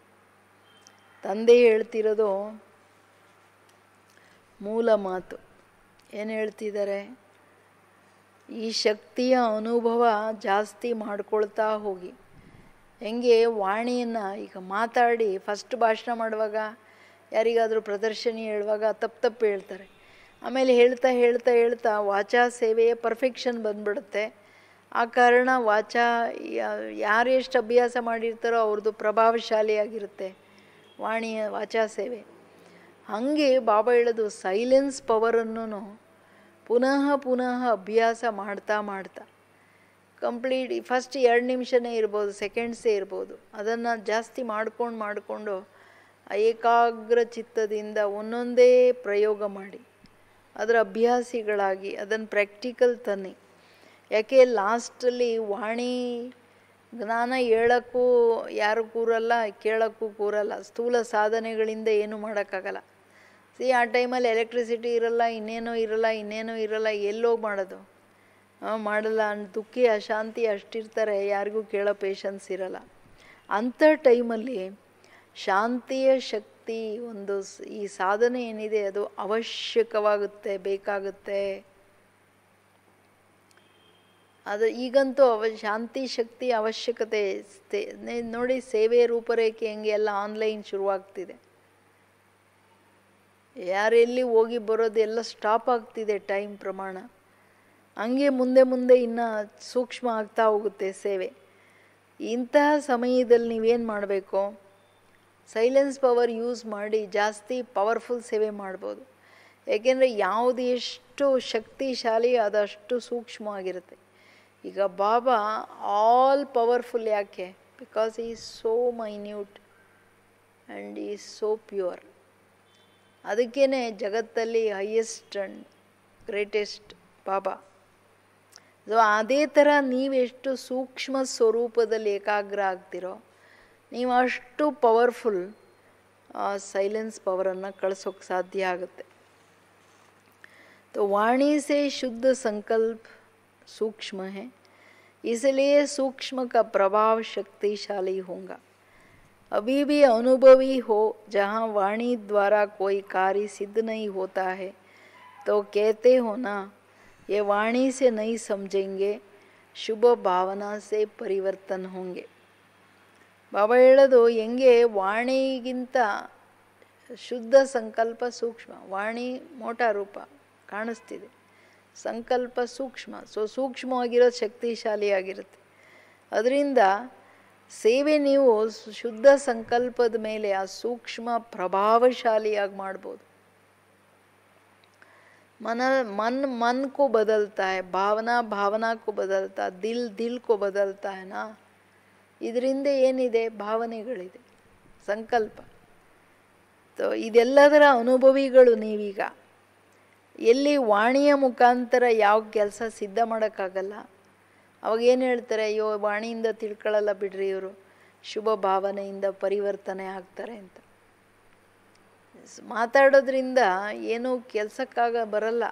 ತಂದೆ ಹೇಳ್ತಿರೋದು ಮೂಲ ಮಾತು. ಏನು ಹೇಳ್ತಿದ್ದಾರೆ? ಈ ಶಕ್ತಿಯ ಅನುಭವ ಜಾಸ್ತಿ ಮಾಡ್ಕೊಳ್ತಾ ಹೋಗಿ. ಹೆಂಗೆ ವಾಣಿಯನ್ನು ಈಗ ಮಾತಾಡಿ ಫಸ್ಟ್ ಭಾಷಣ ಮಾಡುವಾಗ ಯಾರಿಗಾದರೂ ಪ್ರದರ್ಶನಿ ಹೇಳುವಾಗ ತಪ್ಪು ಹೇಳ್ತಾರೆ. ಆಮೇಲೆ ಹೇಳ್ತಾ ಹೇಳ್ತಾ ಹೇಳ್ತಾ ವಾಚಾ ಸೇವೆಯ ಪರ್ಫೆಕ್ಷನ್ ಬಂದ್ಬಿಡುತ್ತೆ. ಆ ಕಾರಣ ವಾಚಾ ಯಾರು ಎಷ್ಟು ಅಭ್ಯಾಸ ಮಾಡಿರ್ತಾರೋ ಅವ್ರದ್ದು ಪ್ರಭಾವಶಾಲಿಯಾಗಿರುತ್ತೆ ವಾಣಿಯ ವಾಚಾ ಸೇವೆ. ಹಾಗೆ ಬಾಬಾ ಹೇಳೋದು ಸೈಲೆನ್ಸ್ ಪವರನ್ನು ಪುನಃ ಪುನಃ ಅಭ್ಯಾಸ ಮಾಡ್ತಾ ಮಾಡ್ತಾ ಕಂಪ್ಲೀಟ್ ಫಸ್ಟ್ 2 ನಿಮಿಷನೇ ಇರ್ಬೋದು, ಸೆಕೆಂಡ್ಸೇ ಇರ್ಬೋದು, ಅದನ್ನು ಜಾಸ್ತಿ ಮಾಡಿಕೊಂಡು ಏಕಾಗ್ರ ಚಿತ್ತದಿಂದ ಒಂದೊಂದೇ ಪ್ರಯೋಗ ಮಾಡಿ ಅದರ ಅಭ್ಯಾಸಿಗಳಾಗಿ ಅದನ್ನು ಪ್ರಾಕ್ಟಿಕಲ್ ತನ್ನಿ. ಯಾಕೆ ಲಾಸ್ಟಲ್ಲಿ ವಾಣಿ ಜ್ಞಾನ ಹೇಳೋಕ್ಕೂ ಯಾರು ಕೂರಲ್ಲ, ಕೇಳೋಕ್ಕೂ ಕೂರಲ್ಲ. ಸ್ಥೂಲ ಸಾಧನೆಗಳಿಂದ ಏನೂ ಮಾಡೋಕ್ಕಾಗಲ್ಲ. ಆ ಟೈಮಲ್ಲಿ ಎಲೆಕ್ಟ್ರಿಸಿಟಿ ಇರಲ್ಲ, ಇನ್ನೇನೋ ಇರಲ್ಲ, ಎಲ್ಲೋಗಿ ಮಾಡೋದು? ಮಾಡಲ್ಲ. ದುಃಖಿ ಅಶಾಂತಿ ಅಷ್ಟಿರ್ತಾರೆ, ಯಾರಿಗೂ ಕೇಳೋ ಪೇಷನ್ಸ್ ಇರಲ್ಲ. ಅಂಥ ಟೈಮಲ್ಲಿ ಶಾಂತಿಯ ಶಕ್ತಿ ಒಂದು ಈ ಸಾಧನೆ ಏನಿದೆ ಅದು ಅವಶ್ಯಕವಾಗುತ್ತೆ, ಬೇಕಾಗುತ್ತೆ. ಅದು ಈಗಂತೂ ಶಾಂತಿ ಶಕ್ತಿ ಅವಶ್ಯಕತೆ ನೋಡಿ. ಸೇವೆಯ ರೂಪರೇಖೆ ಹೆಂಗೆ ಎಲ್ಲ ಆನ್ಲೈನ್ ಶುರುವಾಗ್ತಿದೆ. ಯಾರೆಲ್ಲಿ ಹೋಗಿ ಬರೋದು ಎಲ್ಲ ಸ್ಟಾಪ್ ಆಗ್ತಿದೆ ಟೈಮ್ ಪ್ರಮಾಣ. ಹಂಗೆ ಮುಂದೆ ಮುಂದೆ ಇನ್ನು ಸೂಕ್ಷ್ಮ ಆಗ್ತಾ ಹೋಗುತ್ತೆ ಸೇವೆ. ಇಂತಹ ಸಮಯದಲ್ಲಿ ನೀವೇನು ಮಾಡಬೇಕು? ಸೈಲೆನ್ಸ್ ಪವರ್ ಯೂಸ್ ಮಾಡಿ ಜಾಸ್ತಿ ಪವರ್ಫುಲ್ ಸೇವೆ ಮಾಡ್ಬೋದು. ಏಕೆಂದರೆ ಯಾವುದು ಎಷ್ಟು ಶಕ್ತಿಶಾಲಿ ಅದಷ್ಟು ಸೂಕ್ಷ್ಮವಾಗಿರುತ್ತೆ. ಈಗ ಬಾಬಾ ಆಲ್ ಪವರ್ಫುಲ್ ಯಾಕೆ? Because is so minute and is so pure. ಅದಕ್ಕೇ ಜಗತ್ತಲ್ಲಿ highest and greatest Baba. So ಅದೇ ಥರ ನೀವೆಷ್ಟು ಸೂಕ್ಷ್ಮ ಸ್ವರೂಪದಲ್ಲಿ ಏಕಾಗ್ರ ಆಗ್ತಿರೋ ನೀವು ಅಷ್ಟು ಪವರ್ಫುಲ್ ಸೈಲೆನ್ಸ್ ಪವರನ್ನು ಕಳಿಸೋಕ್ಕೆ ಸಾಧ್ಯ ಆಗುತ್ತೆ. तो वाणी से शुद्ध संकल्प सूक्ष्म है, इसलिए सूक्ष्म का प्रभाव शक्तिशाली होगा. अभी भी अनुभवी हो जहाँ वाणी द्वारा कोई कार्य सिद्ध नहीं होता है तो कहते हो ना ये वाणी से नहीं समझेंगे, शुभ भावना से परिवर्तन होंगे. ಬಾಬಾ ಹೇಳೋದು ಹೆಂಗೆ ವಾಣಿಗಿಂತ ಶುದ್ಧ ಸಂಕಲ್ಪ ಸೂಕ್ಷ್ಮ. ವಾಣಿ ಮೋಟಾ ರೂಪ ಕಾಣಿಸ್ತಿದೆ, ಸಂಕಲ್ಪ ಸೂಕ್ಷ್ಮ. ಸೊ ಸೂಕ್ಷ್ಮವಾಗಿರೋದು ಶಕ್ತಿಶಾಲಿಯಾಗಿರುತ್ತೆ. ಅದರಿಂದ ಸೇವೆ ನೀವು ಶುದ್ಧ ಸಂಕಲ್ಪದ ಮೇಲೆ ಆ ಸೂಕ್ಷ್ಮ ಪ್ರಭಾವಶಾಲಿಯಾಗಿ ಮಾಡ್ಬೋದು. मन को बदलता है, भावना भावना को बदलता, दिल को बदलता है ना. ಇದರಿಂದ ಏನಿದೆ? ಭಾವನೆಗಳಿದೆ, ಸಂಕಲ್ಪ. ಸೊ ಇದೆಲ್ಲದರ ಅನುಭವಿಗಳು ನೀವೀಗ. ಎಲ್ಲಿ ವಾಣಿಯ ಮುಖಾಂತರ ಯಾವ ಕೆಲಸ ಸಿದ್ಧ ಮಾಡೋಕ್ಕಾಗಲ್ಲ, ಅವಾಗ ಏನು ಹೇಳ್ತಾರೆ? ಅಯ್ಯೋ ವಾಣಿಯಿಂದ ತಿಳ್ಕೊಳ್ಳಲ್ಲ ಬಿಡ್ರಿ, ಇವರು ಶುಭ ಭಾವನೆಯಿಂದ ಪರಿವರ್ತನೆ ಆಗ್ತಾರೆ ಅಂತ. ಮಾತಾಡೋದ್ರಿಂದ ಏನೂ ಕೆಲಸಕ್ಕಾಗ ಬರಲ್ಲ,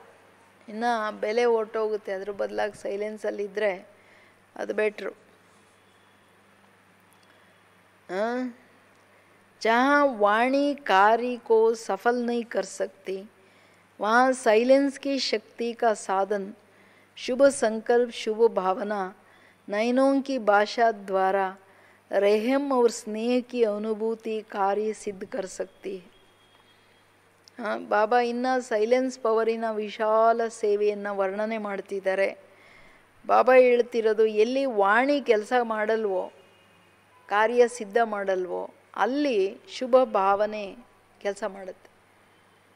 ಇನ್ನು ಬೆಲೆ ಹೊರ್ಟೋಗುತ್ತೆ. ಅದ್ರ ಬದಲಾಗಿ ಸೈಲೆನ್ಸಲ್ಲಿದ್ದರೆ ಅದು ಬೆಟ್ರು. जहाँ वाणी कार्य को सफल नहीं कर सकती वहाँ साइलेंस की शक्ति का साधन शुभ संकल्प, शुभ भावना, नयनों की भाषा द्वारा रहम और स्नेह की अनुभूति कार्य सिद्ध कर सकती है. ಬಾಬಾ ಇನ್ನು ಸೈಲೆನ್ಸ್ ಪವರಿನ ವಿಶಾಲ ಸೇವೆಯನ್ನು ವರ್ಣನೆ ಮಾಡ್ತಿದ್ದಾರೆ. ಬಾಬಾ ಹೇಳ್ತಿರೋದು ಎಲ್ಲಿ ವಾಣಿ ಕೆಲಸ ಮಾಡಲ್ವೋ, ಕಾರ್ಯ ಸಿದ್ಧ ಮಾಡಲ್ವೋ, ಅಲ್ಲಿ ಶುಭ ಭಾವನೆ ಕೆಲಸ ಮಾಡುತ್ತೆ,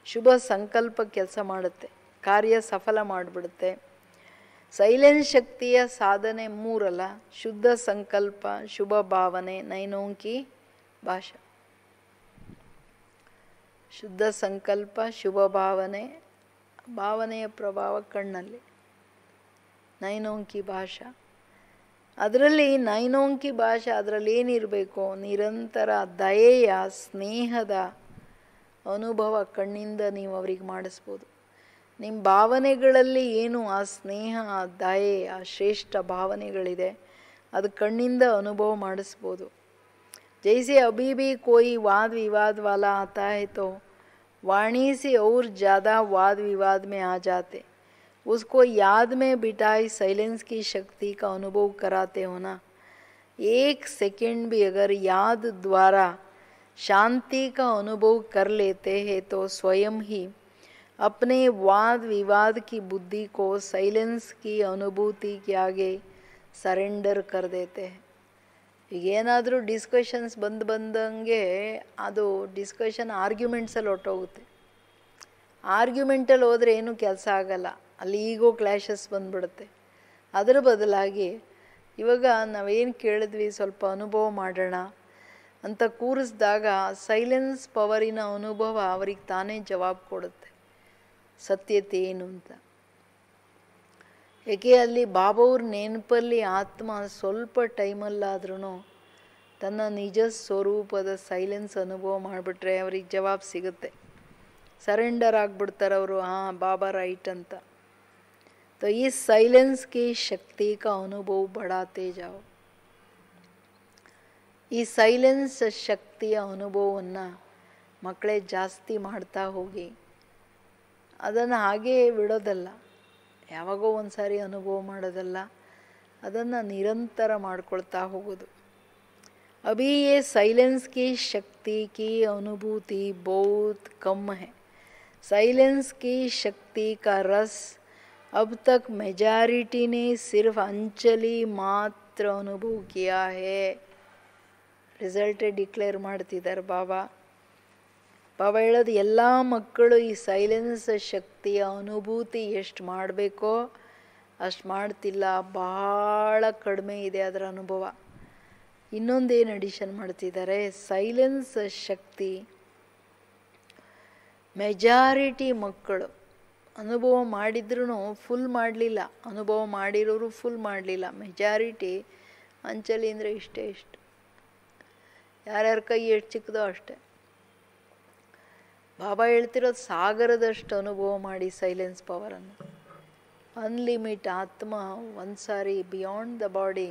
ಶುಭ ಸಂಕಲ್ಪ ಕೆಲಸ ಮಾಡುತ್ತೆ, ಕಾರ್ಯ ಸಫಲ ಮಾಡಿಬಿಡುತ್ತೆ. ಸೈಲೆನ್ಸ್ ಶಕ್ತಿಯ ಸಾಧನೆ ಮೂರಲ್ಲ: ಶುದ್ಧ ಸಂಕಲ್ಪ, ಶುಭ ಭಾವನೆ, ನೈನೋಂಕಿ ಭಾಷಾ. ಶುದ್ಧ ಸಂಕಲ್ಪ, ಶುಭ ಭಾವನೆ, ಭಾವನೆಯ ಪ್ರಭಾವ ಕಣ್ಣಲ್ಲಿ, ನೈನೋಂಕಿ ಭಾಷಾ. ಅದರಲ್ಲಿ ನೈನೋಂಕಿ ಭಾಷೆ, ಅದರಲ್ಲಿ ಏನಿರಬೇಕು? ನಿರಂತರ ದಯೆಯ, ಸ್ನೇಹದ ಅನುಭವ ಕಣ್ಣಿಂದ ನೀವು ಅವ್ರಿಗೆ ಮಾಡಿಸ್ಬೋದು. ನಿಮ್ಮ ಭಾವನೆಗಳಲ್ಲಿ ಏನು ಆ ಸ್ನೇಹ, ಆ ದಯೆ, ಆ ಶ್ರೇಷ್ಠ ಭಾವನೆಗಳಿದೆ, ಅದು ಕಣ್ಣಿಂದ ಅನುಭವ ಮಾಡಿಸ್ಬೋದು. जैसे अभी भी कोई वाद विवाद वाला आता है तो वाणी से और ज़्यादा वाद विवाद में आ जाते, उसको याद में बिठाई साइलेंस की शक्ति का अनुभव कराते हो ना. एक सेकंड भी अगर याद द्वारा शांति का अनुभव कर लेते हैं तो स्वयं ही अपने वाद विवाद की बुद्धि को साइलेंस की अनुभूति के आगे सरेंडर कर देते हैं. ಈಗೇನಾದರೂ ಡಿಸ್ಕಷನ್ಸ್ ಬಂದಂಗೆ ಅದು ಡಿಸ್ಕಷನ್ ಆರ್ಗ್ಯುಮೆಂಟ್ಸಲ್ಲಿ ಹೊರ್ಟೋಗುತ್ತೆ. ಆರ್ಗ್ಯುಮೆಂಟಲ್ಲಿ ಹೋದರೆ ಏನೂ ಕೆಲಸ ಆಗಲ್ಲ, ಅಲ್ಲಿ ಈಗೋ ಕ್ಲ್ಯಾಶಸ್ ಬಂದ್ಬಿಡುತ್ತೆ. ಅದರ ಬದಲಾಗಿ ಇವಾಗ ನಾವೇನು ಕೇಳಿದ್ವಿ ಸ್ವಲ್ಪ ಅನುಭವ ಮಾಡೋಣ ಅಂತ ಕೂರಿಸಿದಾಗ ಸೈಲೆನ್ಸ್ ಪವರಿನ ಅನುಭವ ಅವ್ರಿಗೆ ತಾನೇ ಜವಾಬು ಕೊಡುತ್ತೆ, ಸತ್ಯತೆ ಏನು ಅಂತ. ಏಕೆ ಅಲ್ಲಿ ಬಾಬಾವ್ರ ನೆನಪಲ್ಲಿ ಆತ್ಮ ಸ್ವಲ್ಪ ಟೈಮಲ್ಲಾದ್ರೂ ತನ್ನ ನಿಜ ಸ್ವರೂಪದ ಸೈಲೆನ್ಸ್ ಅನುಭವ ಮಾಡಿಬಿಟ್ರೆ ಅವ್ರಿಗೆ ಜವಾಬು ಸಿಗುತ್ತೆ, ಸರೆಂಡರ್ ಆಗಿಬಿಡ್ತಾರೆ ಅವರು. ಹಾಂ, ಬಾಬಾ ರೈಟ್ ಅಂತ. तो इस साइलेंस की शक्ति का अनुभव बढ़ाते जाओ. ಈ ಸೈಲೆನ್ಸ್ ಶಕ್ತಿಯ ಅನುಭವವನ್ನು ಮಕ್ಕಳೇ ಜಾಸ್ತಿ ಮಾಡ್ತಾ ಹೋಗಿ. ಅದನ್ನು ಹಾಗೇ ಬಿಡೋದಲ್ಲ, ಯಾವಾಗೋ ಒಂದು ಸಾರಿ ಅನುಭವ ಮಾಡೋದಲ್ಲ, ಅದನ್ನು ನಿರಂತರ ಮಾಡ್ಕೊಳ್ತಾ ಹೋಗೋದು. ಅಭಿ ಯೇ ಸೈಲೆನ್ಸ್ ಕಿ ಶಕ್ತಿ ಕಿ ಅನುಭೂತಿ ಬಹುತ್ ಕಮ್ है. साइलेंस की शक्ति का रस अब तक मेजॉरिटी ने सिर्फ अंचली मात्र अनुभव किया है. ರಿಸಲ್ಟೇ ಡಿಕ್ಲೇರ್ ಮಾಡ್ತಿದ್ದಾರೆ ಬಾಬಾ. ಬಾಬಾ ಹೇಳೋದು ಎಲ್ಲ ಮಕ್ಕಳು ಈ ಸೈಲೆನ್ಸ್ ಶಕ್ತಿಯ ಅನುಭೂತಿ ಎಷ್ಟು ಮಾಡಬೇಕೋ ಅಷ್ಟು ಮಾಡ್ತಿಲ್ಲ, ಭಾಳ ಕಡಿಮೆ ಇದೆ ಅದರ ಅನುಭವ. ಇನ್ನೊಂದೇನು ಅಡಿಷನ್ ಮಾಡ್ತಿದ್ದಾರೆ, ಸೈಲೆನ್ಸ್ ಶಕ್ತಿ ಮೆಜಾರಿಟಿ ಮಕ್ಕಳು ಅನುಭವ ಮಾಡಿದ್ರೂ ಫುಲ್ ಮಾಡಲಿಲ್ಲ, ಅನುಭವ ಮಾಡಿರೋರು ಫುಲ್ ಮಾಡಲಿಲ್ಲ. ಮೆಜಾರಿಟಿ ಅಂಚಲಿ ಅಂದರೆ ಇಷ್ಟೇ ಇಷ್ಟು, ಯಾರ್ಯಾರ ಕೈ ಎಷ್ಟು ಚಿಕ್ಕದೋ ಅಷ್ಟೆ. ಬಾಬಾ ಹೇಳ್ತಿರೋದು ಸಾಗರದಷ್ಟು ಅನುಭವ ಮಾಡಿ ಸೈಲೆನ್ಸ್ ಪವರನ್ನು. ಅನ್ಲಿಮಿಟ್ ಆತ್ಮ ಒಂದು ಸಾರಿ ಬಿಯಾಂಡ್ ದ ಬಾಡಿ,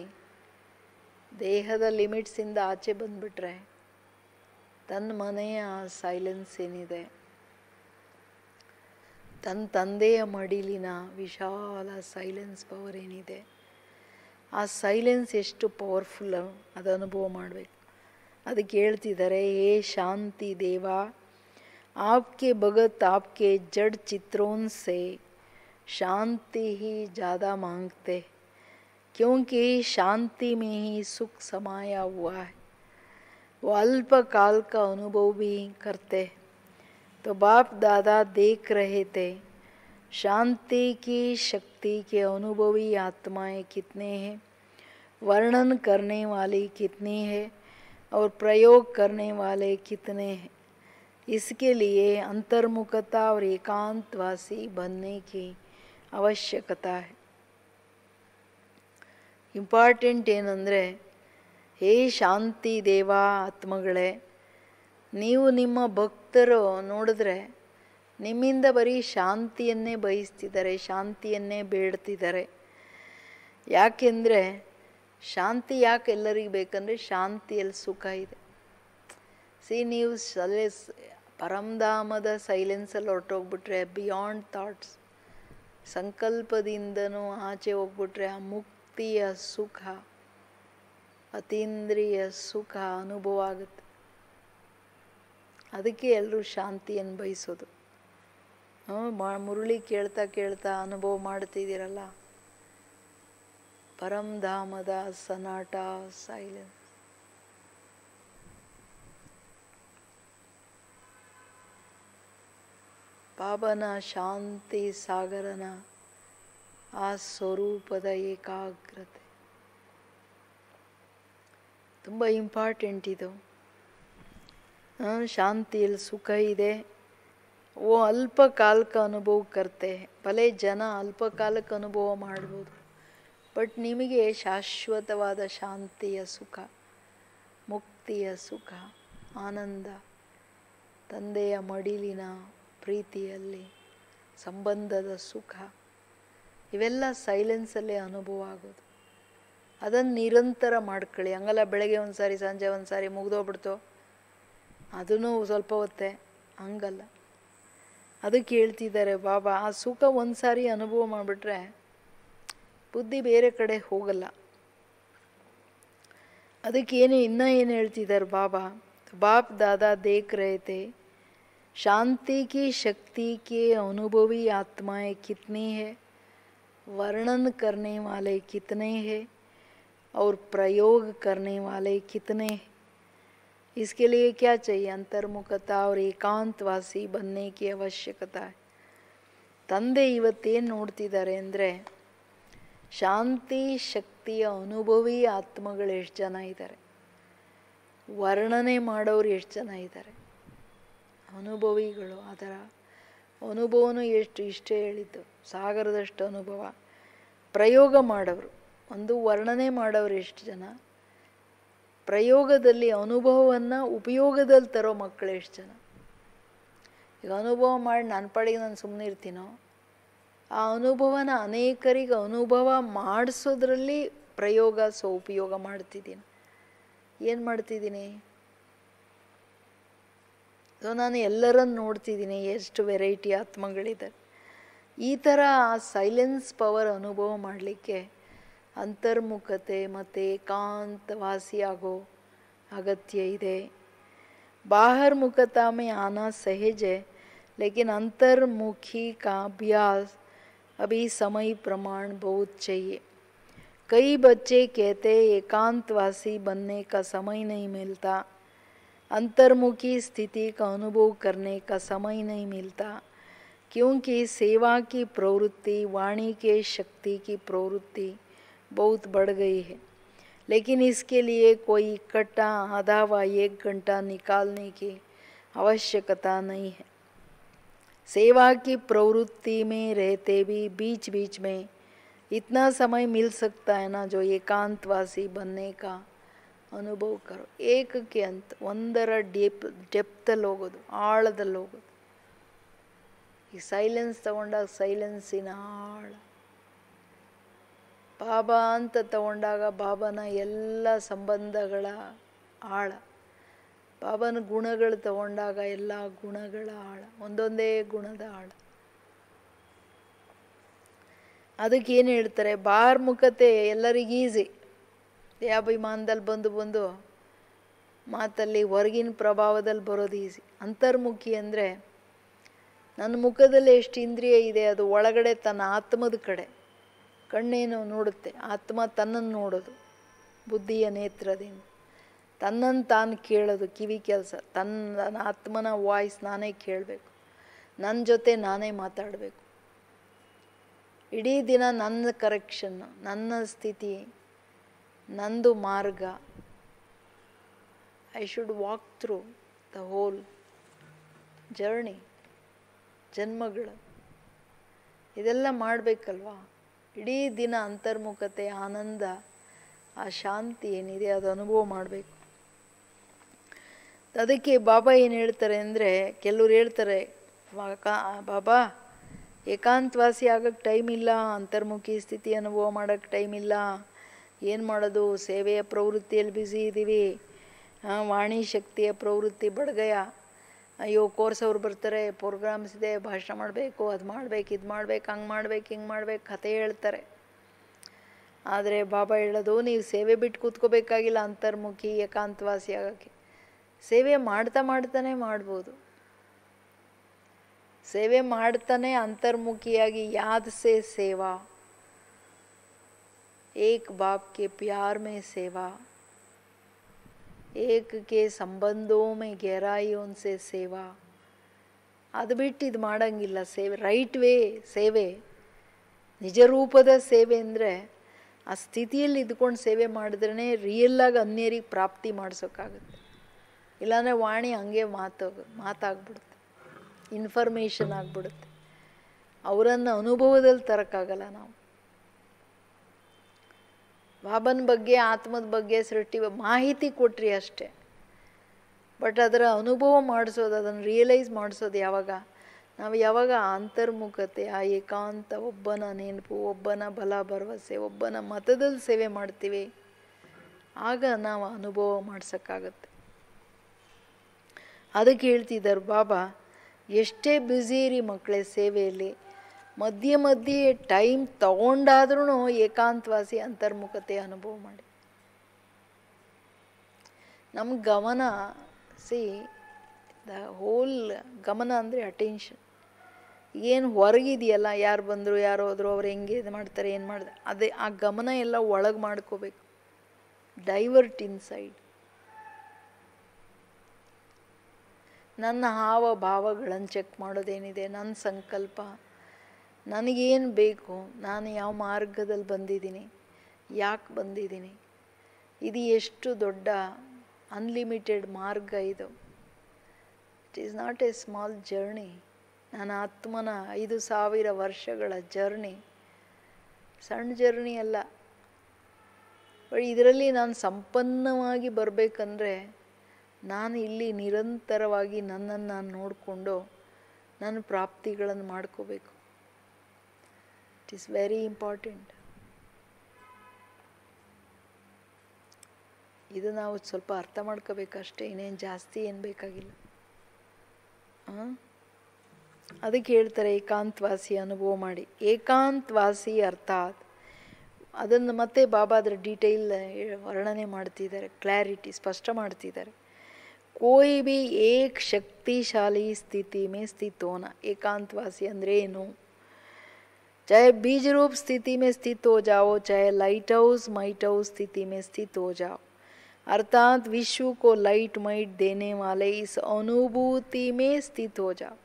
ದೇಹದ ಲಿಮಿಟ್ಸಿಂದ ಆಚೆ ಬಂದುಬಿಟ್ರೆ ತನ್ನ ಮನೆಯ ಸೈಲೆನ್ಸ್ ಏನಿದೆ, ತನ್ನ ತಂದೆಯ ಮಡಿಲಿನ ವಿಶಾಲ ಸೈಲೆನ್ಸ್ ಪವರ್ ಏನಿದೆ, ಆ ಸೈಲೆನ್ಸ್ ಎಷ್ಟು ಪವರ್ಫುಲ್ಲು ಅದು ಅನುಭವ ಮಾಡಬೇಕು. ಅದಕ್ಕೆ ಹೇಳ್ತಿದ್ದಾರೆ, ಹೇ ಶಾಂತಿ ದೇವ, आपके भगत आपके जड़ चित्रों से शांति ही ज़्यादा मांगते, क्योंकि शांति में ही सुख समाया हुआ है. वो अल्प काल का अनुभव भी करते. तो बाप दादा देख रहे थे शांति की शक्ति के अनुभवी आत्माएं कितने हैं, वर्णन करने वाली कितनी है और प्रयोग करने वाले कितने हैं. इसके लिए अंतर्मुखता और एकांतवासी बनने की ಅವಶ್ಯಕತೆ. ಇಂಪಾರ್ಟೆಂಟ್ ಏನಂದರೆ, ಹೇ ಶಾಂತಿ ದೇವ ಆತ್ಮಗಳೇ, ನೀವು ನಿಮ್ಮ ಭಕ್ತರು ನೋಡಿದ್ರೆ ನಿಮ್ಮಿಂದ ಬರೀ ಶಾಂತಿಯನ್ನೇ ಬಯಸ್ತಿದ್ದಾರೆ, ಶಾಂತಿಯನ್ನೇ ಬೇಡ್ತಿದ್ದಾರೆ. ಯಾಕೆಂದರೆ ಶಾಂತಿ ಯಾಕೆ ಎಲ್ಲರಿಗೂ ಬೇಕಂದರೆ ಶಾಂತಿಯಲ್ಲಿ ಸುಖ ಇದೆ. ನೀವು ಪರಮಧಾಮದ ಸೈಲೆನ್ಸಲ್ಲಿ ಹೊರಟೋಗ್ಬಿಟ್ರೆ, ಬಿಯಾಂಡ್ ಥಾಟ್ಸ್, ಸಂಕಲ್ಪದಿಂದನೂ ಆಚೆ ಹೋಗ್ಬಿಟ್ರೆ ಆ ಮುಕ್ತಿಯ ಸುಖ, ಅತೀಂದ್ರಿಯ ಸುಖ ಅನುಭವ ಆಗುತ್ತೆ. ಅದಕ್ಕೆ ಎಲ್ಲರೂ ಶಾಂತಿಯನ್ನು ಬಯಸೋದು. ಮುರಳಿ ಕೇಳ್ತಾ ಕೇಳ್ತಾ ಅನುಭವ ಮಾಡ್ತಿದ್ದೀರಲ್ಲ, ಪರಮಧಾಮದ ಸನಾಟ ಸೈಲೆನ್ಸ್. ಬಾಬನ ಶಾಂತಿ ಸಾಗರನ ಆ ಸ್ವರೂಪದ ಏಕಾಗ್ರತೆ ತುಂಬ ಇಂಪಾರ್ಟೆಂಟ್. ಇದು ಶಾಂತಿಯಲ್ಲಿ ಸುಖ ಇದೆ. ಓ ಅಲ್ಪಕಾಲಕ್ಕೆ ಅನುಭವ ಕರ್ತೆ, ಭಲೆ ಜನ ಅಲ್ಪಕಾಲಕ್ಕೆ ಅನುಭವ ಮಾಡ್ಬೋದು, ಬಟ್ ನಿಮಗೆ ಶಾಶ್ವತವಾದ ಶಾಂತಿಯ ಸುಖ, ಮುಕ್ತಿಯ ಸುಖ, ಆನಂದ, ತಂದೆಯ ಮಡಿಲಿನ ಪ್ರೀತಿಯಲ್ಲಿ ಸಂಬಂಧದ ಸುಖ, ಇವೆಲ್ಲ ಸೈಲೆನ್ಸಲ್ಲೇ ಅನುಭವ ಆಗೋದು. ಅದನ್ನು ನಿರಂತರ ಮಾಡ್ಕೊಳ್ಳಿ. ಹಂಗಲ್ಲ ಬೆಳಗ್ಗೆ ಒಂದು ಸಾರಿ ಸಂಜೆ ಒಂದು ಸಾರಿ ಮುಗ್ದೋಗ್ಬಿಡ್ತೋ, ಅದೂ ಸ್ವಲ್ಪ ಹೊತ್ತೆ, ಹಂಗಲ್ಲ. ಅದಕ್ಕೆ ಹೇಳ್ತಿದ್ದಾರೆ ಬಾಬಾ, ಆ ಸುಖ ಒಂದು ಸಾರಿ ಅನುಭವ ಮಾಡಿಬಿಟ್ರೆ ಬುದ್ಧಿ ಬೇರೆ ಕಡೆ ಹೋಗಲ್ಲ. ಅದಕ್ಕೇನು ಇನ್ನೂ ಏನು ಹೇಳ್ತಿದ್ದಾರೆ ಬಾಬಾ, ಬಾಪ್ ದಾದಾ ದೇಖ್ ರಹೆ ಥೆ शांति की शक्ति के अनुभवी आत्माएं कितनी है, वर्णन करने वाले कितने हैं और प्रयोग करने वाले कितने हैं. इसके लिए क्या चाहिए, अंतर्मुखता और एकांतवासी बनने की आवश्यकता है. ತಂದೆ ಇವತ್ತೇನು ನೋಡ್ತಿದ್ದಾರೆ ಅಂದರೆ, ಶಾಂತಿ ಶಕ್ತಿಯ ಅನುಭವಿ ಆತ್ಮಗಳು ಎಷ್ಟು ಜನ ಇದ್ದಾರೆ, ವರ್ಣನೆ ಮಾಡೋರು ಎಷ್ಟು ಜನ ಇದ್ದಾರೆ, ಅನುಭವಿಗಳು. ಅದರ ಅನುಭವನೂ ಎಷ್ಟು, ಇಷ್ಟೇ ಹೇಳಿದ್ದು, ಸಾಗರದಷ್ಟು ಅನುಭವ. ಪ್ರಯೋಗ ಮಾಡೋರು, ಒಂದು ವರ್ಣನೆ ಮಾಡೋರು ಎಷ್ಟು ಜನ, ಪ್ರಯೋಗದಲ್ಲಿ ಅನುಭವವನ್ನು ಉಪಯೋಗದಲ್ಲಿ ತರೋ ಮಕ್ಕಳು ಎಷ್ಟು ಜನ. ಈಗ ಅನುಭವ ಮಾಡಿ ನನ್ನ ಪಾಡಿಗೆ ನಾನು ಸುಮ್ಮನೆ ಇರ್ತೀನೋ, ಆ ಅನುಭವನ ಅನೇಕರಿಗೆ ಅನುಭವ ಮಾಡಿಸೋದ್ರಲ್ಲಿ ಪ್ರಯೋಗ ಉಪಯೋಗ ಮಾಡ್ತಿದ್ದೀನಿ. ಏನು ಮಾಡ್ತಿದ್ದೀನಿ? ಸೊ ನಾನು ಎಲ್ಲರನ್ನು ನೋಡ್ತಿದ್ದೀನಿ, ಎಷ್ಟು ವೆರೈಟಿ ಆತ್ಮಗಳಿದ್ದಾರೆ. ಈ ಥರ ಆ ಸೈಲೆನ್ಸ್ ಪವರ್ ಅನುಭವ ಮಾಡಲಿಕ್ಕೆ ಅಂತರ್ಮುಖತೆ ಮತ್ತು ಏಕಾಂತವಾಸಿ ಆಗೋ ಅಗತ್ಯ ಇದೆ. ಬಾಹರ್ಮುಖತಾ में आना सहज है, लेकिन अंतर्मुखी का अभ्यास अभी समय प्रमाण बहुत चाहिए. कई बच्चे कहते एकांतवासी बनने का समय नहीं मिलता, अंतर्मुखी स्थिति का अनुभव करने का समय नहीं मिलता, क्योंकि सेवा की प्रवृत्ति, वाणी के शक्ति की प्रवृत्ति बहुत बढ़ गई है। लेकिन इसके लिए कोई इकट्ठा आधा व 1 घंटा निकालने की आवश्यकता नहीं है। सेवा की प्रवृत्ति में रहते भी बीच बीच में इतना समय मिल सकता है ना, जो एकांतवासी बनने का ಅನುಭವ ಕರೋ. ಏಕಕ್ಕೆ ಅಂತ ಒಂದರ ಡೆಪ್ತಲ್ಲಿ ಹೋಗೋದು, ಆಳದಲ್ಲಿ ಹೋಗೋದು. ಈ ಸೈಲೆನ್ಸ್ ತಗೊಂಡಾಗ ಸೈಲೆನ್ಸಿನ ಆಳ, ಬಾಬಾ ಅಂತ ತಗೊಂಡಾಗ ಬಾಬಾನ ಎಲ್ಲ ಸಂಬಂಧಗಳ ಆಳ, ಬಾಬಾನ ಗುಣಗಳು ತಗೊಂಡಾಗ ಎಲ್ಲ ಗುಣಗಳ ಆಳ, ಒಂದೊಂದೇ ಗುಣದ ಆಳ. ಅದಕ್ಕೇನು ಹೇಳ್ತಾರೆ, ಬಾರ್ಮುಖತೆ ಎಲ್ಲರಿಗೂ ಈಸಿ, ದೇಹಾಭಿಮಾನದಲ್ಲಿ ಬಂದು ಮಾತಲ್ಲಿ ಹೊರಗಿನ ಪ್ರಭಾವದಲ್ಲಿ ಬರೋದು ಈಸಿ. ಅಂತರ್ಮುಖಿ ಅಂದರೆ ನನ್ನ ಮುಖದಲ್ಲಿ ಎಷ್ಟು ಇಂದ್ರಿಯ ಇದೆ, ಅದು ಒಳಗಡೆ ತನ್ನ ಆತ್ಮದ ಕಡೆ ಕಣ್ಣೇನು ನೋಡುತ್ತೆ, ಆತ್ಮ ತನ್ನನ್ನು ನೋಡೋದು ಬುದ್ಧಿಯ ನೇತ್ರದಿಂದ, ತನ್ನನ್ನು ತಾನು ಕೇಳೋದು ಕಿವಿ ಕೆಲಸ, ತನ್ನ ಆತ್ಮನ ವಾಯ್ಸ್ ನಾನೇ ಕೇಳಬೇಕು, ನನ್ನ ಜೊತೆ ನಾನೇ ಮಾತಾಡಬೇಕು. ಇಡೀ ದಿನ ನನ್ನ ಕರೆಕ್ಷನ್ನು, ನನ್ನ ಸ್ಥಿತಿ, ನಂದು ಮಾರ್ಗ. I should walk through the whole journey, ಜನ್ಮಗಳು ಇದೆಲ್ಲ ಮಾಡಬೇಕಲ್ವಾ. ಇಡೀ ದಿನ ಅಂತರ್ಮುಖತೆ, ಆನಂದ, ಆ ಶಾಂತಿ ಏನಿದೆ ಅದು ಅನುಭವ ಮಾಡಬೇಕು. ಅದಕ್ಕೆ ಬಾಬಾ ಏನು ಹೇಳ್ತಾರೆ ಅಂದರೆ, ಕೆಲವ್ರು ಹೇಳ್ತಾರೆ ಬಾಬಾ ಏಕಾಂತವಾಸಿ ಆಗೋಕ್ಕೆ ಟೈಮ್ ಇಲ್ಲ, ಅಂತರ್ಮುಖಿ ಸ್ಥಿತಿ ಅನುಭವ ಮಾಡೋಕ್ಕೆ ಟೈಮ್ ಇಲ್ಲ, ಏನು ಮಾಡೋದು, ಸೇವೆಯ ಪ್ರವೃತ್ತಿಯಲ್ಲಿ ಬ್ಯುಸಿ ಇದ್ದೀವಿ, ವಾಣಿ ಶಕ್ತಿಯ ಪ್ರವೃತ್ತಿ ಬಡ್ಗಯ, ಅಯ್ಯೋ ಕೋರ್ಸ್ ಅವ್ರು ಬರ್ತಾರೆ, ಪ್ರೋಗ್ರಾಮ್ಸ್ ಇದೆ, ಭಾಷಣ ಮಾಡಬೇಕು, ಅದು ಮಾಡಬೇಕು, ಇದು ಮಾಡಬೇಕು, ಹಂಗೆ ಮಾಡ್ಬೇಕು, ಹಿಂಗೆ ಮಾಡ್ಬೇಕು, ಕಥೆ ಹೇಳ್ತಾರೆ. ಆದರೆ ಬಾಬಾ ಹೇಳೋದು, ನೀವು ಸೇವೆ ಬಿಟ್ಟು ಕೂತ್ಕೋಬೇಕಾಗಿಲ್ಲ ಅಂತರ್ಮುಖಿ ಏಕಾಂತವಾಸಿ ಆಗೋಕ್ಕೆ. ಸೇವೆ ಮಾಡ್ತಾನೆ ಮಾಡ್ಬೋದು. ಸೇವೆ ಮಾಡ್ತಾನೆ ಅಂತರ್ಮುಖಿಯಾಗಿ ಯಾದ್ ಸೇ ಸೇವಾ, एक बाप के प्यार में सेवा, एक के संबंधों में गहराई उनसे ಸೇವಾ. ಅದು ಬಿಟ್ಟು ಇದು ಮಾಡೋಂಗಿಲ್ಲ. ಸೇವೆ ರೈಟ್ ವೇ ಸೇವೆ, ನಿಜ ರೂಪದ ಸೇವೆ ಅಂದರೆ ಆ ಸ್ಥಿತಿಯಲ್ಲಿ ಇದ್ಕೊಂಡು ಸೇವೆ ಮಾಡಿದ್ರೇ ರಿಯಲ್ಲಾಗಿ ಅನ್ಯರಿಗೆ ಪ್ರಾಪ್ತಿ ಮಾಡಿಸೋಕ್ಕಾಗುತ್ತೆ. ಇಲ್ಲಾಂದರೆ ವಾಣಿ ಹಂಗೆ ಮಾತಾಗ್ಬಿಡುತ್ತೆ, ಇನ್ಫಾರ್ಮೇಷನ್ ಆಗಿಬಿಡುತ್ತೆ, ಅವರನ್ನು ಅನುಭವದಲ್ಲಿ ತರೋಕ್ಕಾಗಲ್ಲ ನಾವು. ಬಾಬನ ಬಗ್ಗೆ, ಆತ್ಮದ ಬಗ್ಗೆ ಸೃಷ್ಟಿ ಮಾಹಿತಿ ಕೊಟ್ರಿ ಅಷ್ಟೇ, ಬಟ್ ಅದರ ಅನುಭವ ಮಾಡಿಸೋದು, ಅದನ್ನು ರಿಯಲೈಸ್ ಮಾಡಿಸೋದು ಯಾವಾಗ, ನಾವು ಯಾವಾಗ ಅಂತರ್ಮುಖತೆ, ಆ ಏಕಾಂತ, ಒಬ್ಬನ ನೆನಪು, ಒಬ್ಬನ ಬಲ ಭರವಸೆ, ಒಬ್ಬನ ಮತದಲ್ಲಿ ಸೇವೆ ಮಾಡ್ತೀವಿ, ಆಗ ನಾವು ಅನುಭವ ಮಾಡ್ಸೋಕ್ಕಾಗತ್ತೆ. ಅದಕ್ಕೆ ಹೇಳ್ತಿದ್ದಾರೆ ಬಾಬಾ, ಎಷ್ಟೇ ಬ್ಯುಸಿ ಇರಿ ಮಕ್ಕಳೇ ಸೇವೆಯಲ್ಲಿ, ಮಧ್ಯೆ ಮಧ್ಯೆ ಟೈಮ್ ತಗೊಂಡಾದ್ರೂ ಏಕಾಂತವಾಸಿ ಅಂತರ್ಮುಖತೆ ಅನುಭವ ಮಾಡಿ. ನಮ್ಮ ಗಮನ, ದ ಹೋಲ್ ಗಮನ ಅಂದರೆ ಅಟೆನ್ಷನ್. ಏನು ಹೊರಗಿದೆಯಲ್ಲ, ಯಾರು ಬಂದರು ಯಾರು ಹೋದ್ರು, ಅವ್ರು ಹೆಂಗೆ ಇದು ಮಾಡ್ತಾರೆ, ಏನು ಮಾಡಿದೆ, ಅದೇ ಆ ಗಮನ ಎಲ್ಲ ಒಳಗೆ ಮಾಡ್ಕೋಬೇಕು, ಡೈವರ್ಟ್ ಇನ್ಸೈಡ್. ನನ್ನ ಹಾವ ಭಾವಗಳನ್ನು ಚೆಕ್ ಮಾಡೋದೇನಿದೆ, ನನ್ನ ಸಂಕಲ್ಪ, ನನಗೇನು ಬೇಕು, ನಾನು ಯಾವ ಮಾರ್ಗದಲ್ಲಿ ಬಂದಿದ್ದೀನಿ, ಯಾಕೆ ಬಂದಿದ್ದೀನಿ, ಇದು ಎಷ್ಟು ದೊಡ್ಡ ಅನ್ಲಿಮಿಟೆಡ್ ಮಾರ್ಗ ಇದು. It is not A small journey. ನನ್ನ ಆತ್ಮನ 5000 ವರ್ಷಗಳ ಜರ್ನಿ ಸಣ್ಣ ಜರ್ನಿ ಅಲ್ಲ. ಬಟ್ ಇದರಲ್ಲಿ ನಾನು ಸಂಪನ್ನವಾಗಿ ಬರಬೇಕಂದ್ರೆ ನಾನು ಇಲ್ಲಿ ನಿರಂತರವಾಗಿ ನನ್ನನ್ನು ನಾನು ನೋಡಿಕೊಂಡು ನನ್ನ ಪ್ರಾಪ್ತಿಗಳನ್ನು ಮಾಡ್ಕೋಬೇಕು. It is very important. ಇದು ನಾವು ಸ್ವಲ್ಪ ಅರ್ಥ ಮಾಡ್ಕೋಬೇಕಷ್ಟೇ, ಇನ್ನೇನು ಜಾಸ್ತಿ ಏನು ಬೇಕಾಗಿಲ್ಲ. ಅದಕ್ಕೆ ಹೇಳ್ತಾರೆ ಏಕಾಂತವಾಸಿ ಅನುಭವ ಮಾಡಿ. ಏಕಾಂತವಾಸಿ ಅರ್ಥಾತ್ ಅದನ್ನು ಮತ್ತೆ ಬಾಬಾ ಅದರ ಡೀಟೇಲ್ ವರ್ಣನೆ ಮಾಡ್ತಿದ್ದಾರೆ, ಕ್ಲಾರಿಟಿ ಸ್ಪಷ್ಟ ಮಾಡ್ತಿದ್ದಾರೆ. कोई भी एक शक्तिशाली स्थिति में स्थित होना. एकांतवासी अंदरे ಏನು, चाहे बीज रूप स्थिति में स्थित हो जाओ, चाहे लाइट हाउस माइट हाउस स्थिति में स्थित हो जाओ, अर्थात विश्व को लाइट माइट देने वाले इस अनुभूति में स्थित हो जाओ.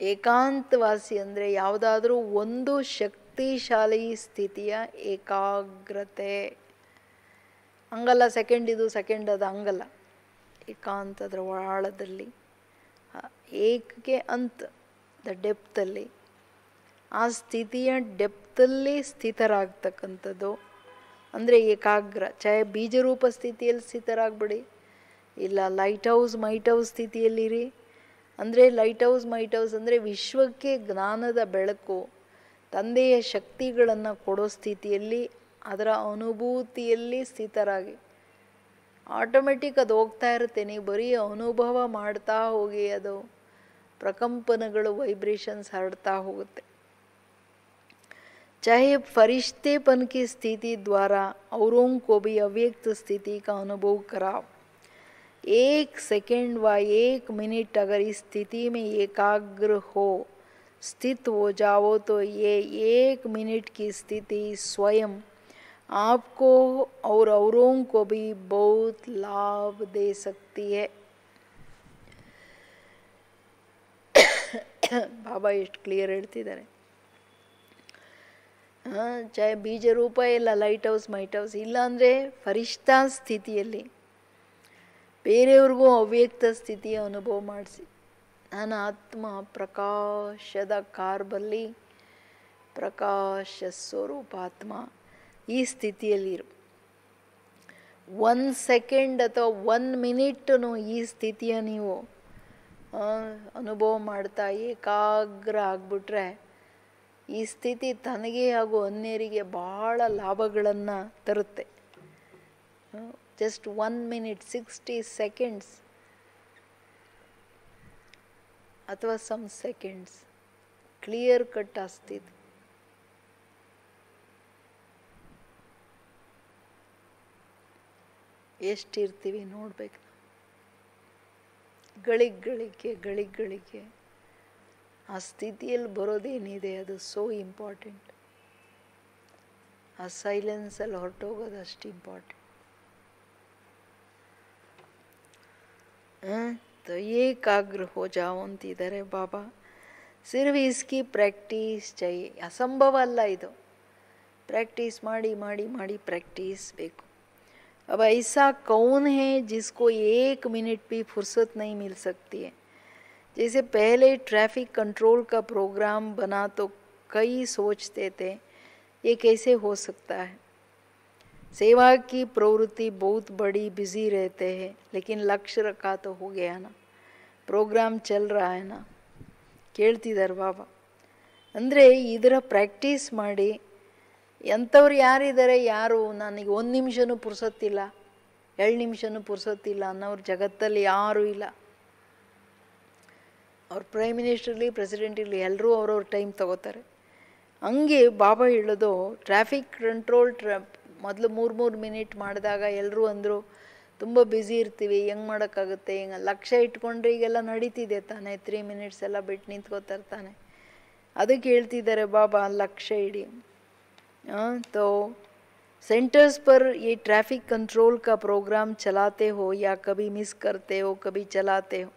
ಏಕಾಂತವಾಸಿ ಅಂದರೆ ಯಾವುದಾದ್ರೂ ಒಂದು ಶಕ್ತಿಶಾಲಿ ಸ್ಥಿತಿಯ ಏಕಾಗ್ರತೆ. ಹಂಗಲ್ಲ ಸೆಕೆಂಡ್ ಇದು ಸೆಕೆಂಡ್ ಅದು ಹಂಗಲ್ಲ. ಏಕಾಂತದ್ರ ಆಳದಲ್ಲಿ ಏಕಕ್ಕೆ ಅಂತ ದ ಡೆಪ್ತಲ್ಲಿ ಆ ಸ್ಥಿತಿಯ ಡೆಪ್ತಲ್ಲಿ ಸ್ಥಿತರಾಗ್ತಕ್ಕಂಥದ್ದು ಅಂದರೆ ಏಕಾಗ್ರ. ಚಾಹೆ ಬೀಜರೂಪ ಸ್ಥಿತಿಯಲ್ಲಿ ಸ್ಥಿತರಾಗ್ಬಿಡಿ, ಇಲ್ಲ ಲೈಟ್ ಹೌಸ್ ಮೈಟ್ ಹೌಸ್ ಸ್ಥಿತಿಯಲ್ಲಿರಿ. ಅಂದರೆ ಲೈಟ್ ಹೌಸ್ ಮೈಟ್ ಹೌಸ್ ಅಂದರೆ ವಿಶ್ವಕ್ಕೆ ಜ್ಞಾನದ ಬೆಳಕು, ತಂದೆಯ ಶಕ್ತಿಗಳನ್ನು ಕೊಡೋ ಸ್ಥಿತಿಯಲ್ಲಿ, ಅದರ ಅನುಭೂತಿಯಲ್ಲಿ ಸ್ಥಿತರಾಗಿ ಆಟೋಮೆಟಿಕ್ ಅದು ಹೋಗ್ತಾ ಇರುತ್ತೆ. ನೀವು ಬರೀ ಅನುಭವ ಮಾಡ್ತಾ ಹೋಗಿ ಅದು ಪ್ರಕಂಪನಗಳು ವೈಬ್ರೇಷನ್ಸ್ ಹರಡ್ತಾ ಹೋಗುತ್ತೆ. चाहे फरिश्तेपन की स्थिति द्वारा औरों को भी अव्यक्त स्थिति का अनुभव कराओ. 1 सेकेंड व 1 मिनट अगर इस स्थिति में एकाग्र हो, स्थित हो जाओ तो ये 1 मिनट की स्थिति स्वयं आपको और औरों को भी बहुत लाभ दे सकती है. ಬಾಬಾ ಎಷ್ಟು ಕ್ಲಿಯರ್ ಹೇಳ್ತಿದ್ದಾರೆ. ಚಾಹೆ ಬೀಜ ರೂಪ ಇಲ್ಲ ಲೈಟ್ ಹೌಸ್ ಮೈಟ್ ಹೌಸ್ ಇಲ್ಲ ಅಂದರೆ ಫರಿಷ್ಠಾ ಸ್ಥಿತಿಯಲ್ಲಿ ಬೇರೆಯವ್ರಿಗೂ ಅವ್ಯಕ್ತ ಸ್ಥಿತಿಯ ಅನುಭವ ಮಾಡಿಸಿ. ನನ್ನ ಆತ್ಮ ಪ್ರಕಾಶದ ಕಾರ್ಬಲ್ಲಿ ಪ್ರಕಾಶ ಸ್ವರೂಪಾತ್ಮ ಈ ಸ್ಥಿತಿಯಲ್ಲಿರು. 1 ಸೆಕೆಂಡ್ ಅಥವಾ 1 ಮಿನಿಟನ್ನು ಈ ಸ್ಥಿತಿಯ ನೀವು ಅನುಭವ ಮಾಡ್ತಾ ಏಕಾಗ್ರ ಆಗಿಬಿಟ್ರೆ ಈ ಸ್ಥಿತಿ ತನಗೆ ಹಾಗೂ ಅನ್ಯರಿಗೆ ಬಹಳ ಲಾಭಗಳನ್ನು ತರುತ್ತೆ. ಜಸ್ಟ್ 1 ಮಿನಿಟ್ 60 ಸೆಕೆಂಡ್ಸ್ ಅಥವಾ ಸಮ್ ಸೆಕೆಂಡ್ಸ್ ಕ್ಲಿಯರ್ ಕಟ್ ಆ ಸ್ಥಿತಿ. ಎಷ್ಟಿರ್ತೀವಿ ನೋಡ್ಬೇಕು. ಗಳಿಗ್ಗೆ ಆ ಸ್ಥಿತಿಯಲ್ಲಿ ಬರೋದೇನಿದೆ ಅದು ಸೋ ಇಂಪಾರ್ಟೆಂಟ್. ಆ ಸೈಲೆನ್ಸಲ್ಲಿ ಹೊರಟೋಗೋದು ಅಷ್ಟು ಇಂಪಾರ್ಟೆಂಟ್. तो एकाग्र हो जाओ ಅಂತಿದ್ದಾರೆ ಬಾಬಾ. ಸಿರ್ಫ್ ಇಸ್ಕಿ ಪ್ರಾಕ್ಟೀಸ್ चाहिए. ಅಸಂಭವ ಅಲ್ಲ ಇದು. ಪ್ರಾಕ್ಟೀಸ್ ಮಾಡಿ ಮಾಡಿ ಮಾಡಿ ಪ್ರಾಕ್ಟೀಸ್ ಬೇಕು. अब ऐसा कौन है जिसको 1 मिनट भी फुर्सत नहीं मिल सकती है. जैसे पहले ट्रैफिक कंट्रोल का प्रोग्राम बना तो कई सोचते थे ये कैसे हो सकता है. सेवा की प्रवृत्ति बहुत बड़ी बिजी रहते हैं, लेकिन लक्ष्य रखा तो हो गया ना, प्रोग्राम चल रहा है ना. ಕೇಳ್ತಿದ್ದಾರೆ ಬಾಬಾ. ಅಂದರೆ ಇದರ ಪ್ರಾಕ್ಟೀಸ್ ಮಾಡಿ ಎಂಥವ್ರು ಯಾರಿದ್ದಾರೆ, ಯಾರು ನನಗೆ 1 ನಿಮಿಷನೂ ಪುರ್ಸೊತ್ತಿಲ್ಲ 2 ನಿಮಿಷನೂ ಪುರ್ಸೊತ್ತಿಲ್ಲ ಅನ್ನೋರು ಜಗತ್ತಲ್ಲಿ ಯಾರೂ ಇಲ್ಲ. ಅವ್ರ ಪ್ರೈಮ್ ಮಿನಿಸ್ಟರ್ ಇರಲಿ ಪ್ರೆಸಿಡೆಂಟ್ ಇರಲಿ ಎಲ್ಲರೂ ಅವ್ರವ್ರ ಟೈಮ್ ತಗೋತಾರೆ. ಹಂಗೆ ಬಾಬಾ ಹೇಳೋದು ಟ್ರಾಫಿಕ್ ಕಂಟ್ರೋಲ್ ಮೊದಲು 3 ಮಿನಿಟ್ ಮಾಡಿದಾಗ ಎಲ್ಲರೂ ಅಂದರು ತುಂಬ ಬ್ಯುಸಿ ಇರ್ತೀವಿ, ಹೆಂಗೆ ಮಾಡೋಕ್ಕಾಗುತ್ತೆ, ಹಿಂಗೆ ಲಕ್ಷ್ಯ ಇಟ್ಕೊಂಡ್ರೆ ಈಗೆಲ್ಲ ನಡೀತಿದೆ ತಾನೆ, 3 ಮಿನಿಟ್ಸ್ ಎಲ್ಲ ಬಿಟ್ಟು ನಿಂತ್ಕೋತಾರೆ ತಾನೆ. ಅದಕ್ಕೆ ಹೇಳ್ತಿದ್ದಾರೆ ಬಾಬಾ ಲಕ್ಷ್ಯ ಇಡಿ. तो सेंटर्स पर ये ट्रैफिक कंट्रोल का प्रोग्राम चलाते हो या कभी मिस करते हो कभी चलाते हो,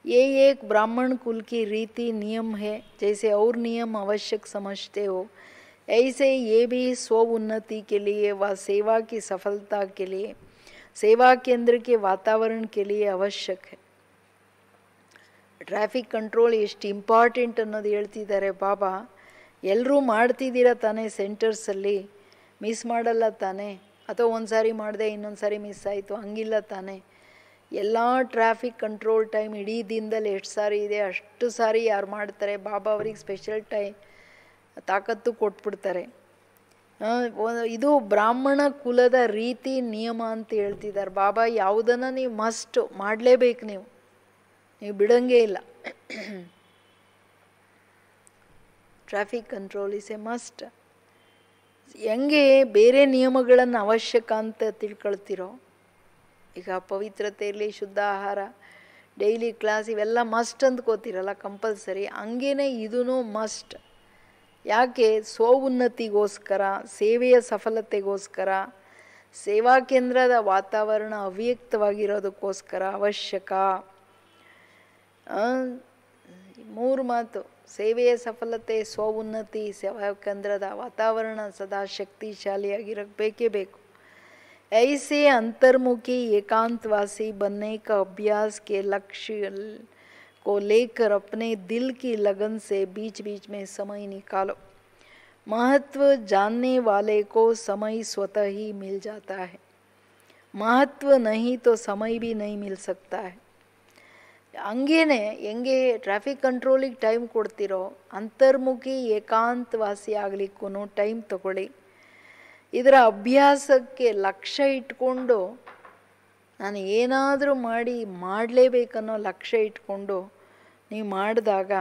ये एक ब्राह्मण कुल की रीति नियम है. जैसे और नियम आवश्यक समझते हो ऐसे ये भी स्व उन्नति के लिए व सेवा की सफलता के लिए सेवा केंद्र के वातावरण के लिए आवश्यक है. ಟ್ರಾಫಿಕ್ ಕಂಟ್ರೋಲ್ ಎಷ್ಟು ಇಂಪಾರ್ಟೆಂಟ್ ಅನ್ನೋದು ಹೇಳ್ತಿದ್ದಾರೆ ಬಾಬಾ. ಎಲ್ಲರೂ ಮಾಡ್ತಿದ್ದೀರ ತಾನೇ ಸೆಂಟರ್ಸಲ್ಲಿ, ಮಿಸ್ ಮಾಡಲ್ಲ ತಾನೇ, ಅಥವಾ ಒಂದು ಸಾರಿ ಮಾಡಿದೆ ಇನ್ನೊಂದು ಸಾರಿ ಮಿಸ್ ಆಯಿತು ಹಂಗಿಲ್ಲ ತಾನೇ. ಎಲ್ಲ ಟ್ರಾಫಿಕ್ ಕಂಟ್ರೋಲ್ ಟೈಮ್ ಇಡೀ ದಿನದಲ್ಲಿ ಎಷ್ಟು ಸಾರಿ ಇದೆ ಅಷ್ಟು ಸಾರಿ ಯಾರು ಮಾಡ್ತಾರೆ ಬಾಬಾ ಅವ್ರಿಗೆ ಸ್ಪೆಷಲ್ ತಾಕತ್ತು ಕೊಟ್ಬಿಡ್ತಾರೆ. ಇದು ಬ್ರಾಹ್ಮಣ ಕುಲದ ರೀತಿ ನಿಯಮ ಅಂತ ಹೇಳ್ತಿದ್ದಾರೆ ಬಾಬಾ. ಯಾವುದನ್ನು ನೀವು ಮಸ್ಟ್ ಮಾಡಲೇಬೇಕು, ನೀವು ಬಿಡಂಗೇ ಇಲ್ಲ. Traffic control is A must. ಹೆಂಗೆ ಬೇರೆ ನಿಯಮಗಳನ್ನು ಅವಶ್ಯಕ ಅಂತ ತಿಳ್ಕೊಳ್ತಿರೋ, ಈಗ ಪವಿತ್ರತೆ ಇರಲಿ, ಶುದ್ಧ ಆಹಾರ, ಡೈಲಿ ಕ್ಲಾಸ್ ಇವೆಲ್ಲ ಮಸ್ಟ್ ಅಂದ್ಕೋತಿರಲ್ಲ ಕಂಪಲ್ಸರಿ, ಹಂಗೇ ಇದೂ ಮಸ್ಟ್. ಯಾಕೆ? ಸ್ವಉನ್ನತಿಗೋಸ್ಕರ, ಸೇವೆಯ ಸಫಲತೆಗೋಸ್ಕರ, ಸೇವಾ ಕೇಂದ್ರದ ವಾತಾವರಣ ಅವ್ಯಕ್ತವಾಗಿರೋದಕ್ಕೋಸ್ಕರ ಅವಶ್ಯಕ. 3 ಮಾತು: ಸೇವೆಯ ಸಫಲತೆ, ಸ್ವಉನ್ನತಿ, ಸೇವಾ ಕೇಂದ್ರದ ವಾತಾವರಣ ಸದಾ ಶಕ್ತಿಶಾಲಿಯಾಗಿರಬೇಕೇ ಬೇಕು. ऐसे अंतर्मुखी एकांतवासी बनने का अभ्यास के लक्ष्य को लेकर अपने दिल की लगन से बीच बीच में समय निकालो. महत्व जानने वाले को समय स्वतः ही मिल जाता है. महत्व नहीं तो समय भी नहीं मिल सकता है. ಹಂಗೇನೆ ಹೆಂಗೆ ಟ್ರಾಫಿಕ್ ಕಂಟ್ರೋಲಿಗೆ ಟೈಮ್ ಕೊಡ್ತಿರೋ, ಅಂತರ್ಮುಖಿ ಏಕಾಂತವಾಸಿ ಆಗಲಿಕ್ಕೂ ಟೈಮ್ ತಗೊಳ್ಳಿ. ಇದರ ಅಭ್ಯಾಸಕ್ಕೆ ಲಕ್ಷ್ಯ ಇಟ್ಕೊಂಡು, ನಾನು ಏನಾದರೂ ಮಾಡಲೇಬೇಕನ್ನೋ ಲಕ್ಷ್ಯ ಇಟ್ಕೊಂಡು ನೀವು ಮಾಡಿದಾಗ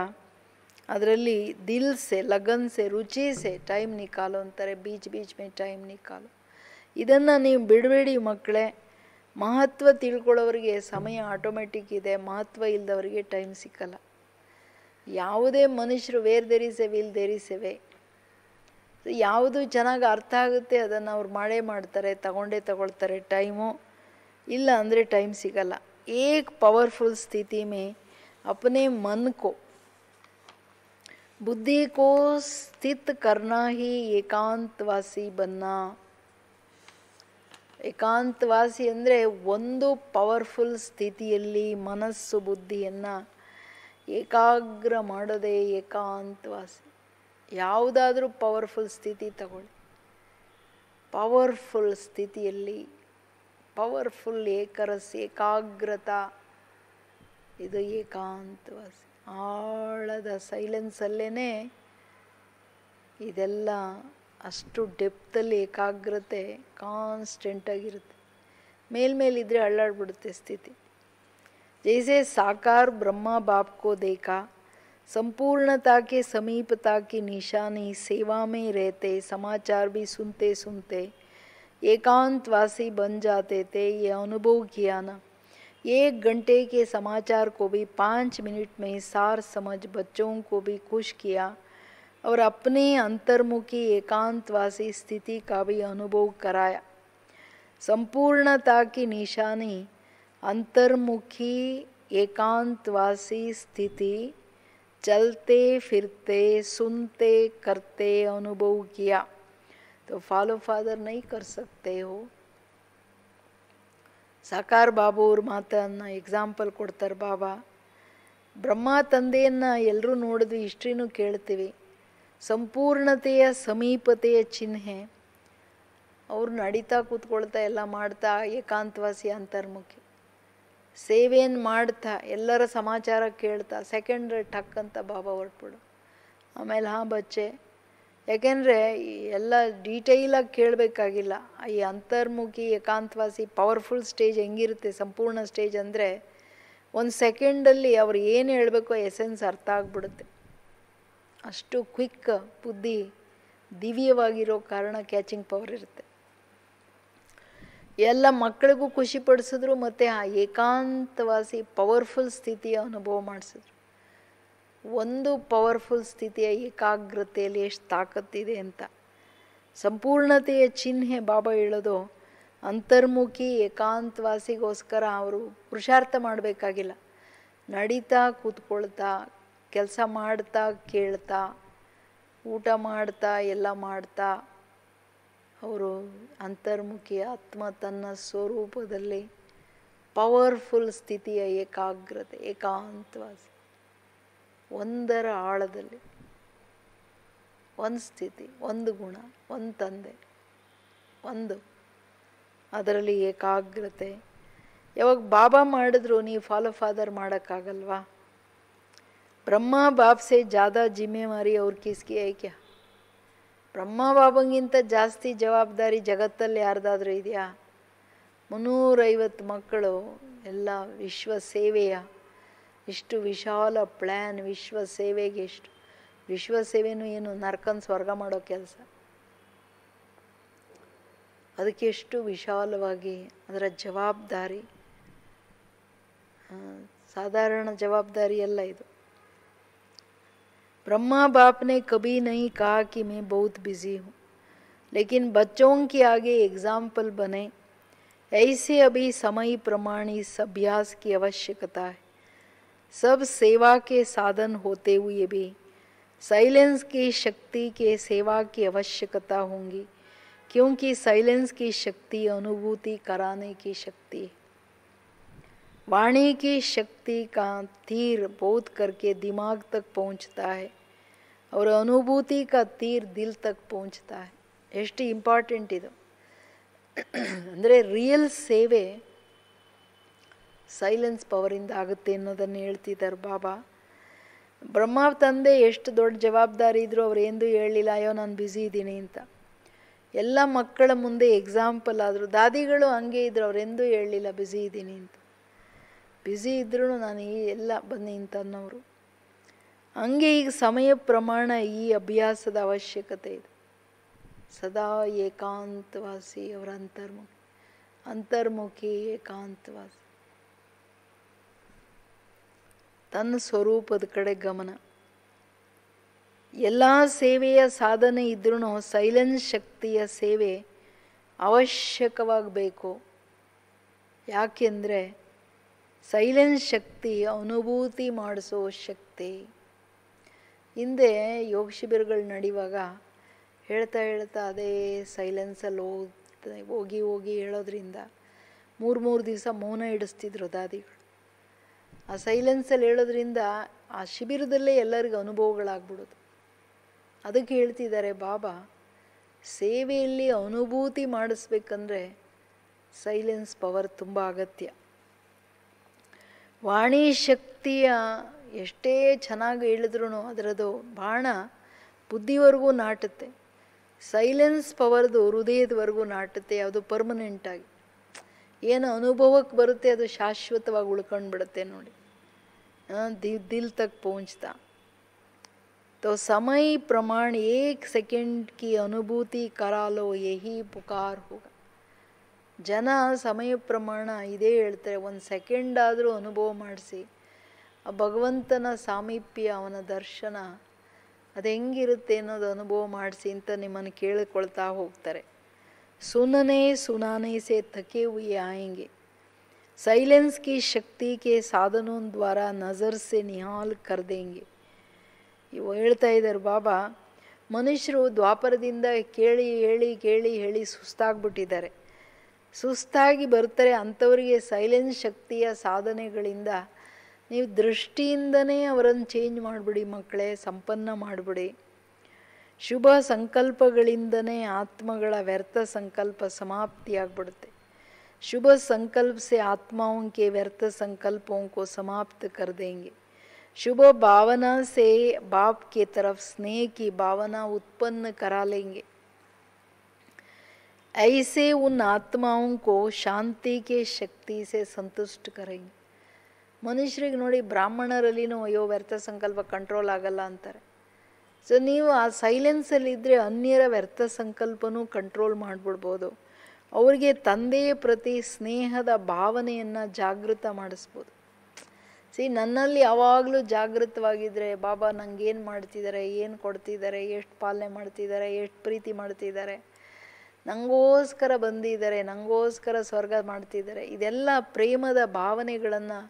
ಅದರಲ್ಲಿ ದಿಲ್ ಸೆ, ಲಗನ್ ಸೆ, ರುಚಿ ಸೆ ಟೈಮ್ ನಿಕಾಲೋ ಅಂತಾರೆ. ಬೀಚ್ ಬೀಚ್ ಮೇ ಟೈಮ್ ನಿಕಾಲೋ. ಇದನ್ನು ನೀವು ಬಿಡಬೇಡಿ ಮಕ್ಕಳೇ. ಮಹತ್ವ ತಿಳ್ಕೊಳ್ಳೋರಿಗೆ ಸಮಯ ಆಟೋಮೆಟಿಕ್ ಇದೆ, ಮಹತ್ವ ಇಲ್ಲದವರಿಗೆ ಟೈಮ್ ಸಿಕ್ಕಲ್ಲ. ಯಾವುದೇ ಮನುಷ್ಯರು where there is a will there is a way. ಯಾವುದು ಚೆನ್ನಾಗಿ ಅರ್ಥ ಆಗುತ್ತೆ ಅದನ್ನು ಅವ್ರು ಮಾಡ್ತಾರೆ, ತಗೊಳ್ತಾರೆ ಟೈಮು. ಇಲ್ಲ ಅಂದರೆ ಟೈಮ್ ಸಿಗಲ್ಲ. ಏಕ್ ಪವರ್ಫುಲ್ ಸ್ಥಿತಿ ಮೇ अपने मन को, बुद्धि को स्थित करना ही ಏಕಾಂತವಾಸಿ बनना. ಏಕಾಂತವಾಸಿ ಅಂದರೆ ಒಂದು ಪವರ್ಫುಲ್ ಸ್ಥಿತಿಯಲ್ಲಿ ಮನಸ್ಸು ಬುದ್ಧಿಯನ್ನು ಏಕಾಗ್ರ ಮಾಡೋದೇ ಏಕಾಂತವಾಸಿ. ಯಾವುದಾದ್ರೂ ಪವರ್ಫುಲ್ ಸ್ಥಿತಿ ತಗೊಳ್ಳಿ, ಪವರ್ಫುಲ್ ಸ್ಥಿತಿಯಲ್ಲಿ ಪವರ್ಫುಲ್ ಏಕರಸ್, ಏಕಾಗ್ರತಾ, ಇದು ಏಕಾಂತವಾಸಿ. ಆಳದ ಸೈಲೆನ್ಸಲ್ಲೇ ಇದೆಲ್ಲ ಅಷ್ಟು ಡೆಪ್ತಲ್ಲಿ ಏಕಾಗ್ರತೆ ಕಾನ್ಸ್ಟೆಂಟಾಗಿರುತ್ತೆ. ಮೇಲ್ಮೇಲಿದ್ರೆ ಅಳ್ಳಾಡ್ಬಿಡುತ್ತೆ ಸ್ಥಿತಿ. जैसे साकार ब्रह्मा बाप को देखा, संपूर्णता के समीपता की निशानी सेवा में रहते, समाचार भी सुनते सुनते एकांतवासी बन जाते थे. ये अनुभव किया ना. 1 घंटे के समाचार को भी 5 मिनट में सार समझ बच्चों को भी खुश किया और अपने अंतर्मुखी एकांतवासी स्थिति का भी अनुभव कराया. संपूर्णता की निशानी अंतर्मुखी एकांतवासी स्थिति, चलते फिरते सुनते करते अनुभव किया. तो फॉलो फादर नहीं कर सकते हो. ಸಾಕಾರ ಬಾಬು ಅವ್ರ ಮಾತನ್ನು ಎಕ್ಸಾಂಪಲ್ ಕೊಡ್ತಾರೆ ಬಾಬಾ. ಬ್ರಹ್ಮ ತಂದೆಯನ್ನು ಎಲ್ಲರೂ ನೋಡಿದ್ವಿ, ಹಿಸ್ಟ್ರಿನೂ ಕೇಳ್ತೀವಿ. ಸಂಪೂರ್ಣತೆಯ ಸಮೀಪತೆಯ ಚಿಹ್ನೆ. ಅವ್ರು ನಡೀತಾ ಕೂತ್ಕೊಳ್ತಾ ಎಲ್ಲ ಮಾಡ್ತಾ ಏಕಾಂತವಾಸಿ ಅಂತರ್ಮುಖಿ. ಸೇವೆಯನ್ನು ಮಾಡ್ತಾ ಎಲ್ಲರ ಸಮಾಚಾರ ಕೇಳ್ತಾ ಸೆಕೆಂಡ್ ಟಕ್ ಅಂತ ಬಾಬಾ ಹೊರಟ್ಬಿಡು. ಆಮೇಲೆ ಹಾಂ ಬಚ್ಚೆ, ಯಾಕೆಂದರೆ ಎಲ್ಲ ಡೀಟೈಲಾಗಿ ಕೇಳಬೇಕಾಗಿಲ್ಲ. ಈ ಅಂತರ್ಮುಖಿ ಏಕಾಂತವಾಸಿ ಪವರ್ಫುಲ್ ಸ್ಟೇಜ್ ಹೆಂಗಿರುತ್ತೆ, ಸಂಪೂರ್ಣ ಸ್ಟೇಜ್ ಅಂದರೆ 1 ಸೆಕೆಂಡಲ್ಲಿ ಅವ್ರು ಏನು ಹೇಳಬೇಕೋ ಎಸೆನ್ಸ್ ಅರ್ಥ ಆಗಿಬಿಡುತ್ತೆ. ಅಷ್ಟು ಕ್ವಿಕ್ ಬುದ್ಧಿ ದಿವ್ಯವಾಗಿರೋ ಕಾರಣ ಕ್ಯಾಚಿಂಗ್ ಪವರ್ ಇರುತ್ತೆ. ಎಲ್ಲ ಮಕ್ಕಳಿಗೂ ಖುಷಿ ಪಡಿಸಿದ್ರು ಮತ್ತು ಆ ಏಕಾಂತವಾಸಿ ಪವರ್ಫುಲ್ ಸ್ಥಿತಿಯ ಅನುಭವ ಮಾಡಿಸಿದ್ರು. ಒಂದು ಪವರ್ಫುಲ್ ಸ್ಥಿತಿಯ ಏಕಾಗ್ರತೆಯಲ್ಲಿ ಎಷ್ಟು ತಾಕತ್ತಿದೆ ಅಂತ. ಸಂಪೂರ್ಣತೆಯ ಚಿಹ್ನೆ ಬಾಬಾ ಹೇಳೋದು ಅಂತರ್ಮುಖಿ ಏಕಾಂತವಾಸಿಗೋಸ್ಕರ ಅವರು ಪುರುಷಾರ್ಥ ಮಾಡಬೇಕಾಗಿಲ್ಲ. ನಡೀತಾ ಕೂತ್ಕೊಳ್ತಾ, ಕೆಲಸ ಮಾಡ್ತಾ ಕೇಳ್ತಾ, ಊಟ ಮಾಡ್ತಾ ಎಲ್ಲ ಮಾಡ್ತಾ ಅವರು ಅಂತರ್ಮುಖಿ ಆತ್ಮ ತನ್ನ ಸ್ವರೂಪದಲ್ಲಿ ಪವರ್ಫುಲ್ ಸ್ಥಿತಿಯ ಏಕಾಗ್ರತೆ, ಏಕಾಂತವಾಸಿ, ಒಂದರ ಆಳದಲ್ಲಿ ಒಂದು ಸ್ಥಿತಿ, ಒಂದು ಗುಣ, ಒಂದು ತಂದೆ, ಒಂದು ಅದರಲ್ಲಿ ಏಕಾಗ್ರತೆ. ಯಾವಾಗ ಬಾಬಾ ಮಾಡಿದ್ರು ನೀವು ಫಾಲೋ ಫಾದರ್ ಮಾಡೋಕ್ಕಾಗಲ್ವಾ? ಬ್ರಹ್ಮ ಬಾಪ್ ಸೆ ಜ್ಯಾದಾ ಜಿಮ್ಮೆವಾರಿ ಅವ್ರ ಕಿಸ್ಕಿ ಹೈ ಕ್ಯಾ? ಬ್ರಹ್ಮ ಬಾಬಂಗಿಂತ ಜಾಸ್ತಿ ಜವಾಬ್ದಾರಿ ಜಗತ್ತಲ್ಲಿ ಯಾರ್ದಾದ್ರೂ ಇದೆಯಾ? 350 ಮಕ್ಕಳು, ಎಲ್ಲ ವಿಶ್ವ ಸೇವೆಯ ಇಷ್ಟು ವಿಶಾಲ ಪ್ಲ್ಯಾನ್. ವಿಶ್ವ ಸೇವೆಗೆ ಎಷ್ಟು ವಿಶ್ವ ಸೇವೆನೂ ಏನು ನರ್ಕನ್ ಸ್ವರ್ಗ ಮಾಡೋ ಕೆಲಸ. ಅದಕ್ಕೆ ಎಷ್ಟು ವಿಶಾಲವಾಗಿ ಅದರ ಜವಾಬ್ದಾರಿ, ಸಾಧಾರಣ ಜವಾಬ್ದಾರಿ ಅಲ್ಲ ಇದು. ब्रह्मा बाप ने कभी नहीं कहा कि मैं बहुत बिजी हूँ. लेकिन बच्चों के आगे एग्जाम्पल बने, ऐसे अभी समय प्रमाण इस अभ्यास की आवश्यकता है। सब सेवा के साधन होते हुए भी साइलेंस की शक्ति के सेवा की आवश्यकता होंगी, क्योंकि साइलेंस की शक्ति अनुभूति कराने की शक्ति है। वाणी की शक्ति का तीर बोध करके दिमाग तक पहुंचता है और अनुभूति का तीर दिल तक पहुंचता है। ಎಷ್ಟು ಇಂಪಾರ್ಟೆಂಟ್ ಇದು ಅಂದರೆ ರಿಯಲ್ ಸೇವೆ ಸೈಲೆನ್ಸ್ ಪವರಿಂದ ಆಗುತ್ತೆ ಅನ್ನೋದನ್ನು ಹೇಳ್ತಿದ್ದಾರೆ ಬಾಬಾ. ಬ್ರಹ್ಮ ತಂದೆ ಎಷ್ಟು ದೊಡ್ಡ ಜವಾಬ್ದಾರಿ ಇದ್ದರೂ ಅವ್ರು ಎಂದು ಹೇಳಲಿಲ್ಲ, ಅಯ್ಯೋ ನಾನು ಬ್ಯುಸಿ ಇದ್ದೀನಿ ಅಂತ. ಎಲ್ಲ ಮಕ್ಕಳ ಮುಂದೆ ಎಕ್ಸಾಂಪಲ್ ಆದರು. ದಾದಿಗಳು ಹಂಗೆ ಇದ್ರು, ಅವರೆಂದೂ ಹೇಳಲಿಲ್ಲ ಬ್ಯುಸಿ ಇದ್ದೀನಿ ಅಂತ. ಬ್ಯುಸಿ ಇದ್ರೂ ನಾನು ಎಲ್ಲ ಬನ್ನಿ ಅಂತ ಅನ್ನೋರು. ಹಂಗೆ ಈಗ ಸಮಯ ಪ್ರಮಾಣ ಈ ಅಭ್ಯಾಸದ ಅವಶ್ಯಕತೆ ಇದೆ. ಸದಾ ಏಕಾಂತವಾಸಿ ಅವರ ಅಂತರ್ಮುಖಿ ಏಕಾಂತವಾಸಿ, ತನ್ನ ಸ್ವರೂಪದ ಕಡೆ ಗಮನ. ಎಲ್ಲ ಸೇವೆಯ ಸಾಧನೆ ಇದ್ರೂ ಸೈಲೆನ್ಸ್ ಶಕ್ತಿಯ ಸೇವೆ ಅವಶ್ಯಕವಾಗಬೇಕು. ಯಾಕೆಂದರೆ ಸೈಲೆನ್ಸ್ ಶಕ್ತಿ ಅನುಭೂತಿ ಮಾಡಿಸೋ ಶಕ್ತಿ. ಹಿಂದೆ ಯೋಗ ಶಿಬಿರಗಳು ನಡೆಯುವಾಗ ಹೇಳ್ತಾ ಅದೇ ಸೈಲೆನ್ಸಲ್ಲಿ ಹೋಗಿ ಹೇಳೋದ್ರಿಂದ 3 ದಿವಸ ಮೌನ ಇಡಿಸ್ತಿದ್ರು ದಾದಿಗಳು. ಆ ಸೈಲೆನ್ಸಲ್ಲಿ ಹೇಳೋದ್ರಿಂದ ಆ ಶಿಬಿರದಲ್ಲೇ ಎಲ್ಲರಿಗೂ ಅನುಭವಗಳಾಗ್ಬಿಡೋದು. ಅದಕ್ಕೆ ಹೇಳ್ತಿದ್ದಾರೆ ಬಾಬಾ, ಸೇವೆಯಲ್ಲಿ ಅನುಭೂತಿ ಮಾಡಿಸ್ಬೇಕಂದ್ರೆ ಸೈಲೆನ್ಸ್ ಪವರ್ ತುಂಬ ಅಗತ್ಯ. ವಾಣಿ ಶಕ್ತಿಯ ಎಷ್ಟೇ ಚೆನ್ನಾಗಿ ಹೇಳಿದ್ರೂ ಅದರದು ಬಾಣ ಬುದ್ಧಿವರೆಗೂ ನಾಟುತ್ತೆ. ಸೈಲೆನ್ಸ್ ಪವರ್ದು ಹೃದಯದವರೆಗೂ ನಾಟುತ್ತೆ. ಅದು ಪರ್ಮನೆಂಟಾಗಿ ಏನು ಅನುಭವಕ್ಕೆ ಬರುತ್ತೆ ಅದು ಶಾಶ್ವತವಾಗಿ ಉಳ್ಕೊಂಡು ಬಿಡುತ್ತೆ ನೋಡಿ. ದಿಲ್ ತಕ್ ಪहुंचता तो समय प्रमाण 1 सेकंड की अनुभूति करा लो यही पुकार होगा. ಜನ ಸಮಯ ಪ್ರಮಾಣ ಇದೇ ಹೇಳ್ತಾರೆ, 1 ಸೆಕೆಂಡ್ ಆದರೂ ಅನುಭವ ಮಾಡಿಸಿ ಆ ಭಗವಂತನ ಸಾಮೀಪ್ಯ, ಅವನ ದರ್ಶನ ಅದು ಹೆಂಗಿರುತ್ತೆ ಅನ್ನೋದು ಅನುಭವ ಮಾಡಿಸಿ ಅಂತ ನಿಮ್ಮನ್ನು ಕೇಳಿಕೊಳ್ತಾ ಹೋಗ್ತಾರೆ. सुनाने से थके हुए आएंगे. साइलेंस की शक्ति के साधनों द्वारा नज़र से निहाल कर देंगे. ಇವು ಹೇಳ್ತಾ ಇದ್ದಾರೆ ಬಾಬಾ. ಮನುಷ್ಯರು ದ್ವಾಪರದಿಂದ ಕೇಳಿ ಸುಸ್ತಾಗ್ಬಿಟ್ಟಿದ್ದಾರೆ. ಸುಸ್ತಾಗಿ ಬರ್ತಾರೆ. ಅಂಥವರಿಗೆ ಸೈಲೆನ್ಸ್ ಶಕ್ತಿಯ ಸಾಧನೆಗಳಿಂದ ನೀವು ದೃಷ್ಟಿಯಿಂದನೇ ಅವರನ್ನು ಚೇಂಜ್ ಮಾಡಿಬಿಡಿ ಮಕ್ಕಳೇ, ಸಂಪನ್ನ ಮಾಡಿಬಿಡಿ. ಶುಭ ಸಂಕಲ್ಪಗಳಿಂದನೇ ಆತ್ಮಗಳ ವ್ಯರ್ಥ ಸಂಕಲ್ಪ ಸಮಾಪ್ತಿಯಾಗ್ಬಿಡುತ್ತೆ. शुभ संकल्प से आत्माओं के व्यर्थ संकल्पों को समाप्त कर देंगे. शुभ भावना से बाप के तरफ स्नेह की भावना उत्पन्न करा लेंगे. ऐसे उन आत्माओं को शांति के शक्ति से संतुष्ट करेंगे. ಮನುಷ್ಯರಿಗೆ ನೋಡಿ, ಬ್ರಾಹ್ಮಣರಲ್ಲಿನೂ ಅಯ್ಯೋ ವ್ಯರ್ಥ ಸಂಕಲ್ಪ ಕಂಟ್ರೋಲ್ ಆಗಲ್ಲ ಅಂತಾರೆ. ಸೊ ನೀವು ಆ ಸೈಲೆನ್ಸಲ್ಲಿದ್ದರೆ ಅನ್ಯರ ವ್ಯರ್ಥ ಸಂಕಲ್ಪನೂ ಕಂಟ್ರೋಲ್ ಮಾಡಿಬಿಡ್ಬೋದು. ಅವರಿಗೆ ತಂದೆಯ ಪ್ರತಿ ಸ್ನೇಹದ ಭಾವನೆಯನ್ನು ಜಾಗೃತ ಮಾಡಿಸ್ಬೋದು. ನನ್ನಲ್ಲಿ ಯಾವಾಗಲೂ ಜಾಗೃತವಾಗಿದ್ದರೆ ಬಾಬಾ ನಂಗೇನು ಮಾಡ್ತಿದ್ದಾರೆ, ಏನು ಕೊಡ್ತಿದ್ದಾರೆ, ಎಷ್ಟು ಪಾಲನೆ ಮಾಡ್ತಿದ್ದಾರೆ, ಎಷ್ಟು ಪ್ರೀತಿ ಮಾಡ್ತಿದ್ದಾರೆ, ನನಗೋಸ್ಕರ ಬಂದಿದ್ದಾರೆ, ನನಗೋಸ್ಕರ ಸ್ವರ್ಗ ಮಾಡ್ತಿದ್ದಾರೆ, ಇದೆಲ್ಲ ಪ್ರೇಮದ ಭಾವನೆಗಳನ್ನು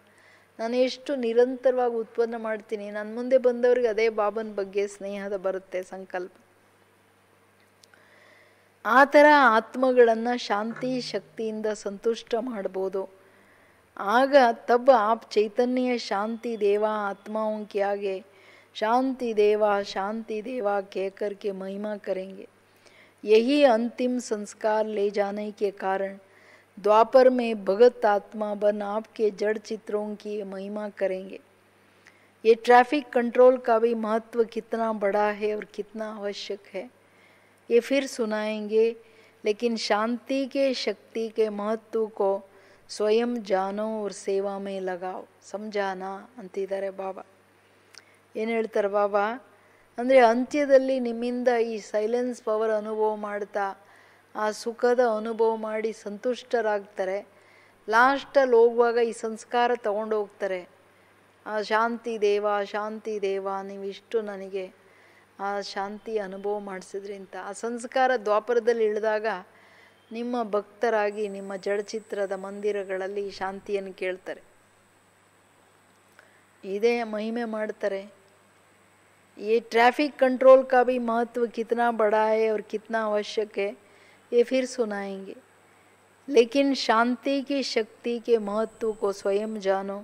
ನಾನು ಎಷ್ಟು ನಿರಂತರವಾಗಿ ಉತ್ಪನ್ನ ಮಾಡ್ತೀನಿ, ನನ್ನ ಮುಂದೆ ಬಂದವ್ರಿಗೆ ಅದೇ ಬಾಬನ ಬಗ್ಗೆ ಸ್ನೇಹದ ಬರುತ್ತೆ ಸಂಕಲ್ಪ. ಆ ಥರ ಆತ್ಮಗಳನ್ನು ಶಾಂತಿ ಶಕ್ತಿಯಿಂದ ಸಂತುಷ್ಟ ಮಾಡ್ಬೋದು. ಆಗ ತಬ್ ಆಪ್ ಚೈತನ್ಯ ಶಾಂತಿ ದೇವಾ ಆತ್ಮಾओं के आगे शांति देवा कहकर के महिमा करेंगे. यही अंतिम संस्कार ले जाने के कारण द्वापर में भगत आत्मा बन आपके जड़ चित्रों की महिमा करेंगे. ये ट्रैफिक कंट्रोल का भी महत्व कितना बड़ा है और कितना आवश्यक है ये फिर सुनाएंगे. लेकिन शांति के शक्ति के महत्व को ಸ್ವಯಂ ಜಾನೋ ಅವ್ರ ಸೇವಾ ಮೇ ಲಗಾವ್ ಸಮಜಾನ ಅಂತಿದ್ದಾರೆ ಬಾಬಾ. ಏನು ಹೇಳ್ತಾರೆ ಬಾಬಾ ಅಂದರೆ, ಅಂತ್ಯದಲ್ಲಿ ನಿಮ್ಮಿಂದ ಈ ಸೈಲೆನ್ಸ್ ಪವರ್ ಅನುಭವ ಮಾಡ್ತಾ ಆ ಸುಖದ ಅನುಭವ ಮಾಡಿ ಸಂತುಷ್ಟರಾಗ್ತಾರೆ. ಲಾಸ್ಟಲ್ಲಿ ಹೋಗುವಾಗ ಈ ಸಂಸ್ಕಾರ ತಗೊಂಡು ಹೋಗ್ತಾರೆ. ಆ ಶಾಂತಿ ದೇವ ನೀವಿಷ್ಟು ನನಗೆ ಆ ಶಾಂತಿ ಅನುಭವ ಮಾಡಿಸಿದ್ರಿಂತ ಆ ಸಂಸ್ಕಾರ ದ್ವಾಪರದಲ್ಲಿ ಇಳಿದಾಗ ನಿಮ್ಮ ಭಕ್ತರಾಗಿ ನಿಮ್ಮ ಜಡಚಿತ್ರದ ಮಂದಿರಗಳಲ್ಲಿ ಶಾಂತಿಯನ್ನು ಕೇಳ್ತಾರೆ, ಇದೇ ಮಹಿಮೆ ಮಾಡ್ತಾರೆ. ये ट्रैफिक कंट्रोल का भी महत्व कितना बड़ा है और कितना आवश्यक है ये फिर सुनाएंगे, लेकिन शांति की शक्ति के महत्व को स्वयं जानो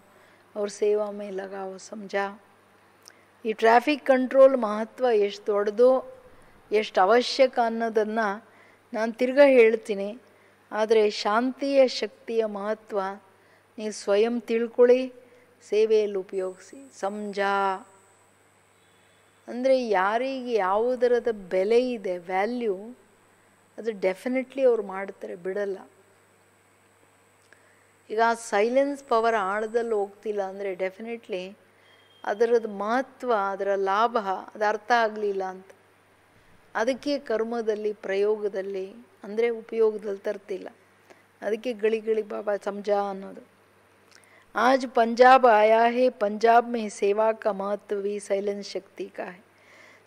और सेवा में लगाओ. समझा? ಈ ಟ್ರಾಫಿಕ್ ಕಂಟ್ರೋಲ್ ಮಹತ್ವ ಎಷ್ಟು ದೊಡ್ಡದು, ಎಷ್ಟು ಅವಶ್ಯಕ ಅನ್ನೋದನ್ನು ನಾನು ತಿರ್ಗಾ ಹೇಳ್ತೀನಿ. ಆದರೆ ಶಾಂತಿಯ ಶಕ್ತಿಯ ಮಹತ್ವ ನೀವು ಸ್ವಯಂ ತಿಳ್ಕೊಳ್ಳಿ, ಸೇವೆಯಲ್ಲಿ ಉಪಯೋಗಿಸಿ. ಸಮಜಾ ಅಂದರೆ ಯಾರಿಗೆ ಯಾವುದರದ ಬೆಲೆ ಇದೆ, ವ್ಯಾಲ್ಯೂ, ಅದು ಡೆಫಿನೆಟ್ಲಿ ಅವ್ರು ಮಾಡ್ತಾರೆ, ಬಿಡಲ್ಲ. ಈಗ ಸೈಲೆನ್ಸ್ ಪವರ್ ಆಳದಲ್ಲಿ ಹೋಗ್ತಿಲ್ಲ ಅಂದರೆ ಡೆಫಿನೆಟ್ಲಿ ಅದರದ್ದು ಮಹತ್ವ, ಅದರ ಲಾಭ ಅದು ಅರ್ಥ ಆಗಲಿಲ್ಲ ಅಂತ. ಅದಕ್ಕೆ ಕರ್ಮದಲ್ಲಿ ಪ್ರಯೋಗದಲ್ಲಿ ಅಂದರೆ ಉಪಯೋಗದಲ್ಲಿ ತರ್ತಿಲ್ಲ. ಅದಕ್ಕೆ ಗಳಿ ಗಳಿ ಬಾಬಾ ಸಮಜಾ ಅನ್ನೋದು. आज पंजाब आया है, पंजाब में सेवा का महत्व भी साइलेंस शक्ति का है.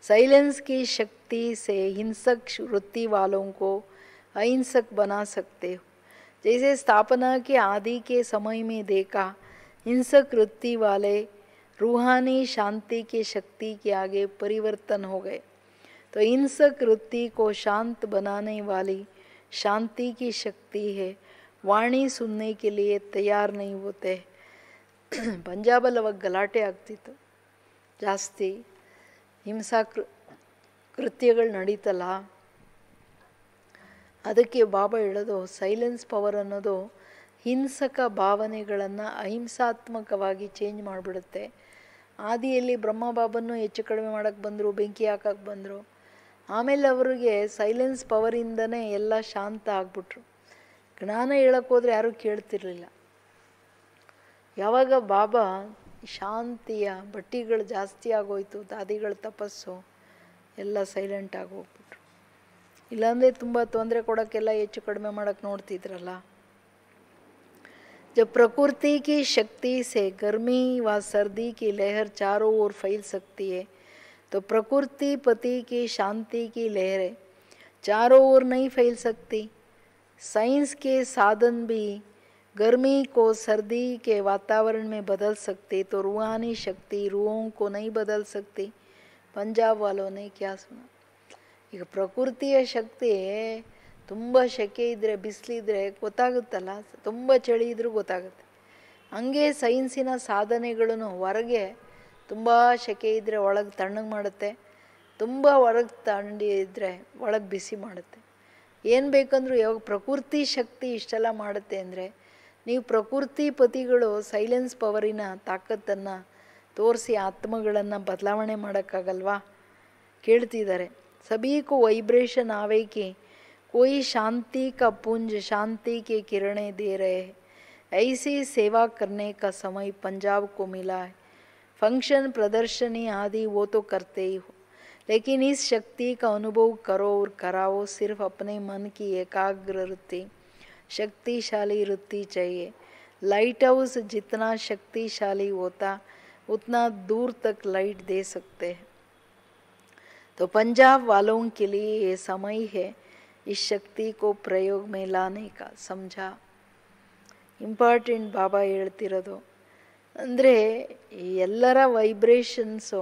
साइलेंस की शक्ति से हिंसक वृत्ति वालों को अहिंसक बना सकते हो. जैसे स्थापना के आदि के समय में देखा, हिंसक वृत्ति वाले रूहानी शांति की शक्ति के आगे परिवर्तन हो गए. तो हिंसक वृत्ति को शांत बनाने वाली शांति की शक्ति है. वाणी सुनने के लिए तैयार नहीं होते. ಪಂಜಾಬಲ್ಲಿ ಅವಾಗ ಗಲಾಟೆ ಆಗ್ತಿತ್ತು ಜಾಸ್ತಿ, ಹಿಂಸಾ ಕೃತ್ಯಗಳು ನಡೀತಲ್ಲ. ಅದಕ್ಕೆ ಬಾಬಾ ಹೇಳೋದು ಸೈಲೆನ್ಸ್ ಪವರ್ ಅನ್ನೋದು ಹಿಂಸಕ ಭಾವನೆಗಳನ್ನು ಅಹಿಂಸಾತ್ಮಕವಾಗಿ ಚೇಂಜ್ ಮಾಡಿಬಿಡುತ್ತೆ. ಆದಿಯಲ್ಲಿ ಬ್ರಹ್ಮ ಬಾಬನ್ನು ಹೆಚ್ಚು ಕಡಿಮೆ ಮಾಡೋಕ್ಕೆ ಬಂದರು, ಬೆಂಕಿ ಹಾಕಕ್ಕೆ ಬಂದರು. ಆಮೇಲೆ ಅವರಿಗೆ ಸೈಲೆನ್ಸ್ ಪವರಿಂದನೇ ಎಲ್ಲ ಶಾಂತ ಆಗಿಬಿಟ್ರು. ಜ್ಞಾನ ಹೇಳಕ್ಕೆ ಹೋದರೆ ಯಾರೂ ಕೇಳ್ತಿರ್ಲಿಲ್ಲ. ಯಾವಾಗ ಬಾಬಾ ಶಾಂತಿಯ ಬಟ್ಟಿಗಳು ಜಾಸ್ತಿ ಆಗೋಯ್ತು, ದಾದಿಗಳ ತಪಸ್ಸು ಎಲ್ಲ ಸೈಲೆಂಟ್ ಆಗಿ ಹೋಗ್ಬಿಟ್ರು. ಇಲ್ಲಾಂದರೆ ತುಂಬ ತೊಂದರೆ ಕೊಡೋಕ್ಕೆಲ್ಲ ಹೆಚ್ಚು ಕಡಿಮೆ ಮಾಡೋಕ್ಕೆ ನೋಡ್ತಿದ್ರಲ್ಲ. जब प्रकृति की शक्ति से गर्मी व सर्दी की लहर चारों ओर फैल सकती है, तो प्रकृति पति की शांति की लहरें चारों ओर नहीं फैल सकती. साइंस के साधन भी गर्मी को सर्दी के वातावरण में बदल सकते, तो रूहानी शक्ति रूहों को नहीं बदल सकती. पंजाब वालों ने क्या सुना? ಈಗ ಪ್ರಕೃತಿಯ ಶಕ್ತಿ ತುಂಬ ಸೆಕೆ ಇದ್ದರೆ, ಬಿಸಿಲಿದ್ರೆ ಗೊತ್ತಾಗುತ್ತಲ್ಲ, ತುಂಬ ಚಳಿ ಇದ್ರೂ ಗೊತ್ತಾಗುತ್ತೆ. ಹಂಗೆ ಸೈನ್ಸಿನ ಸಾಧನೆಗಳನ್ನು ಹೊರಗೆ ತುಂಬ ಸೆಕೆ ಇದ್ದರೆ ಒಳಗೆ ತಣ್ಣಗೆ ಮಾಡುತ್ತೆ, ತುಂಬ ಹೊರಗೆ ಥಂಡಿ ಇದ್ದರೆ ಒಳಗೆ ಬಿಸಿ ಮಾಡುತ್ತೆ. ಏನು ಬೇಕಂದ್ರೂ ಯಾವಾಗ ಪ್ರಕೃತಿ ಶಕ್ತಿ ಇಷ್ಟೆಲ್ಲ ಮಾಡುತ್ತೆ ಅಂದರೆ, ನೀವು ಪ್ರಕೃತಿ ಪತಿಗಳು ಸೈಲೆನ್ಸ್ ಪವರಿನ ತಾಕತ್ತನ್ನು ತೋರಿಸಿ ಆತ್ಮಗಳನ್ನು ಬದಲಾವಣೆ ಮಾಡೋಕ್ಕಾಗಲ್ವಾ? ಕೇಳ್ತಿದ್ದಾರೆ. सभी को वाइब्रेशन आवे कि कोई शांति का पुंज शांति की किरणें दे रहे हैं. ऐसी सेवा करने का समय पंजाब को मिला है. फंक्शन प्रदर्शनी आदि वो तो करते ही हो, लेकिन इस शक्ति का अनुभव करो और कराओ सिर्फ अपने मन की एकाग्र वृत्ति, शक्तिशाली वृत्ति चाहिए. लाइट हाउस जितना शक्तिशाली होता उतना दूर तक लाइट दे सकते हैं. तो पंजाब वालों के लिए ये समय है इस शक्ति को प्रयोग में लाने का. समझा? ಇಂಪಾರ್ಟೆಂಟ್ ಬಾಬಾ ಹೇಳ್ತಿರೋದು ಅಂದರೆ ಎಲ್ಲರ ವೈಬ್ರೇಷನ್ಸು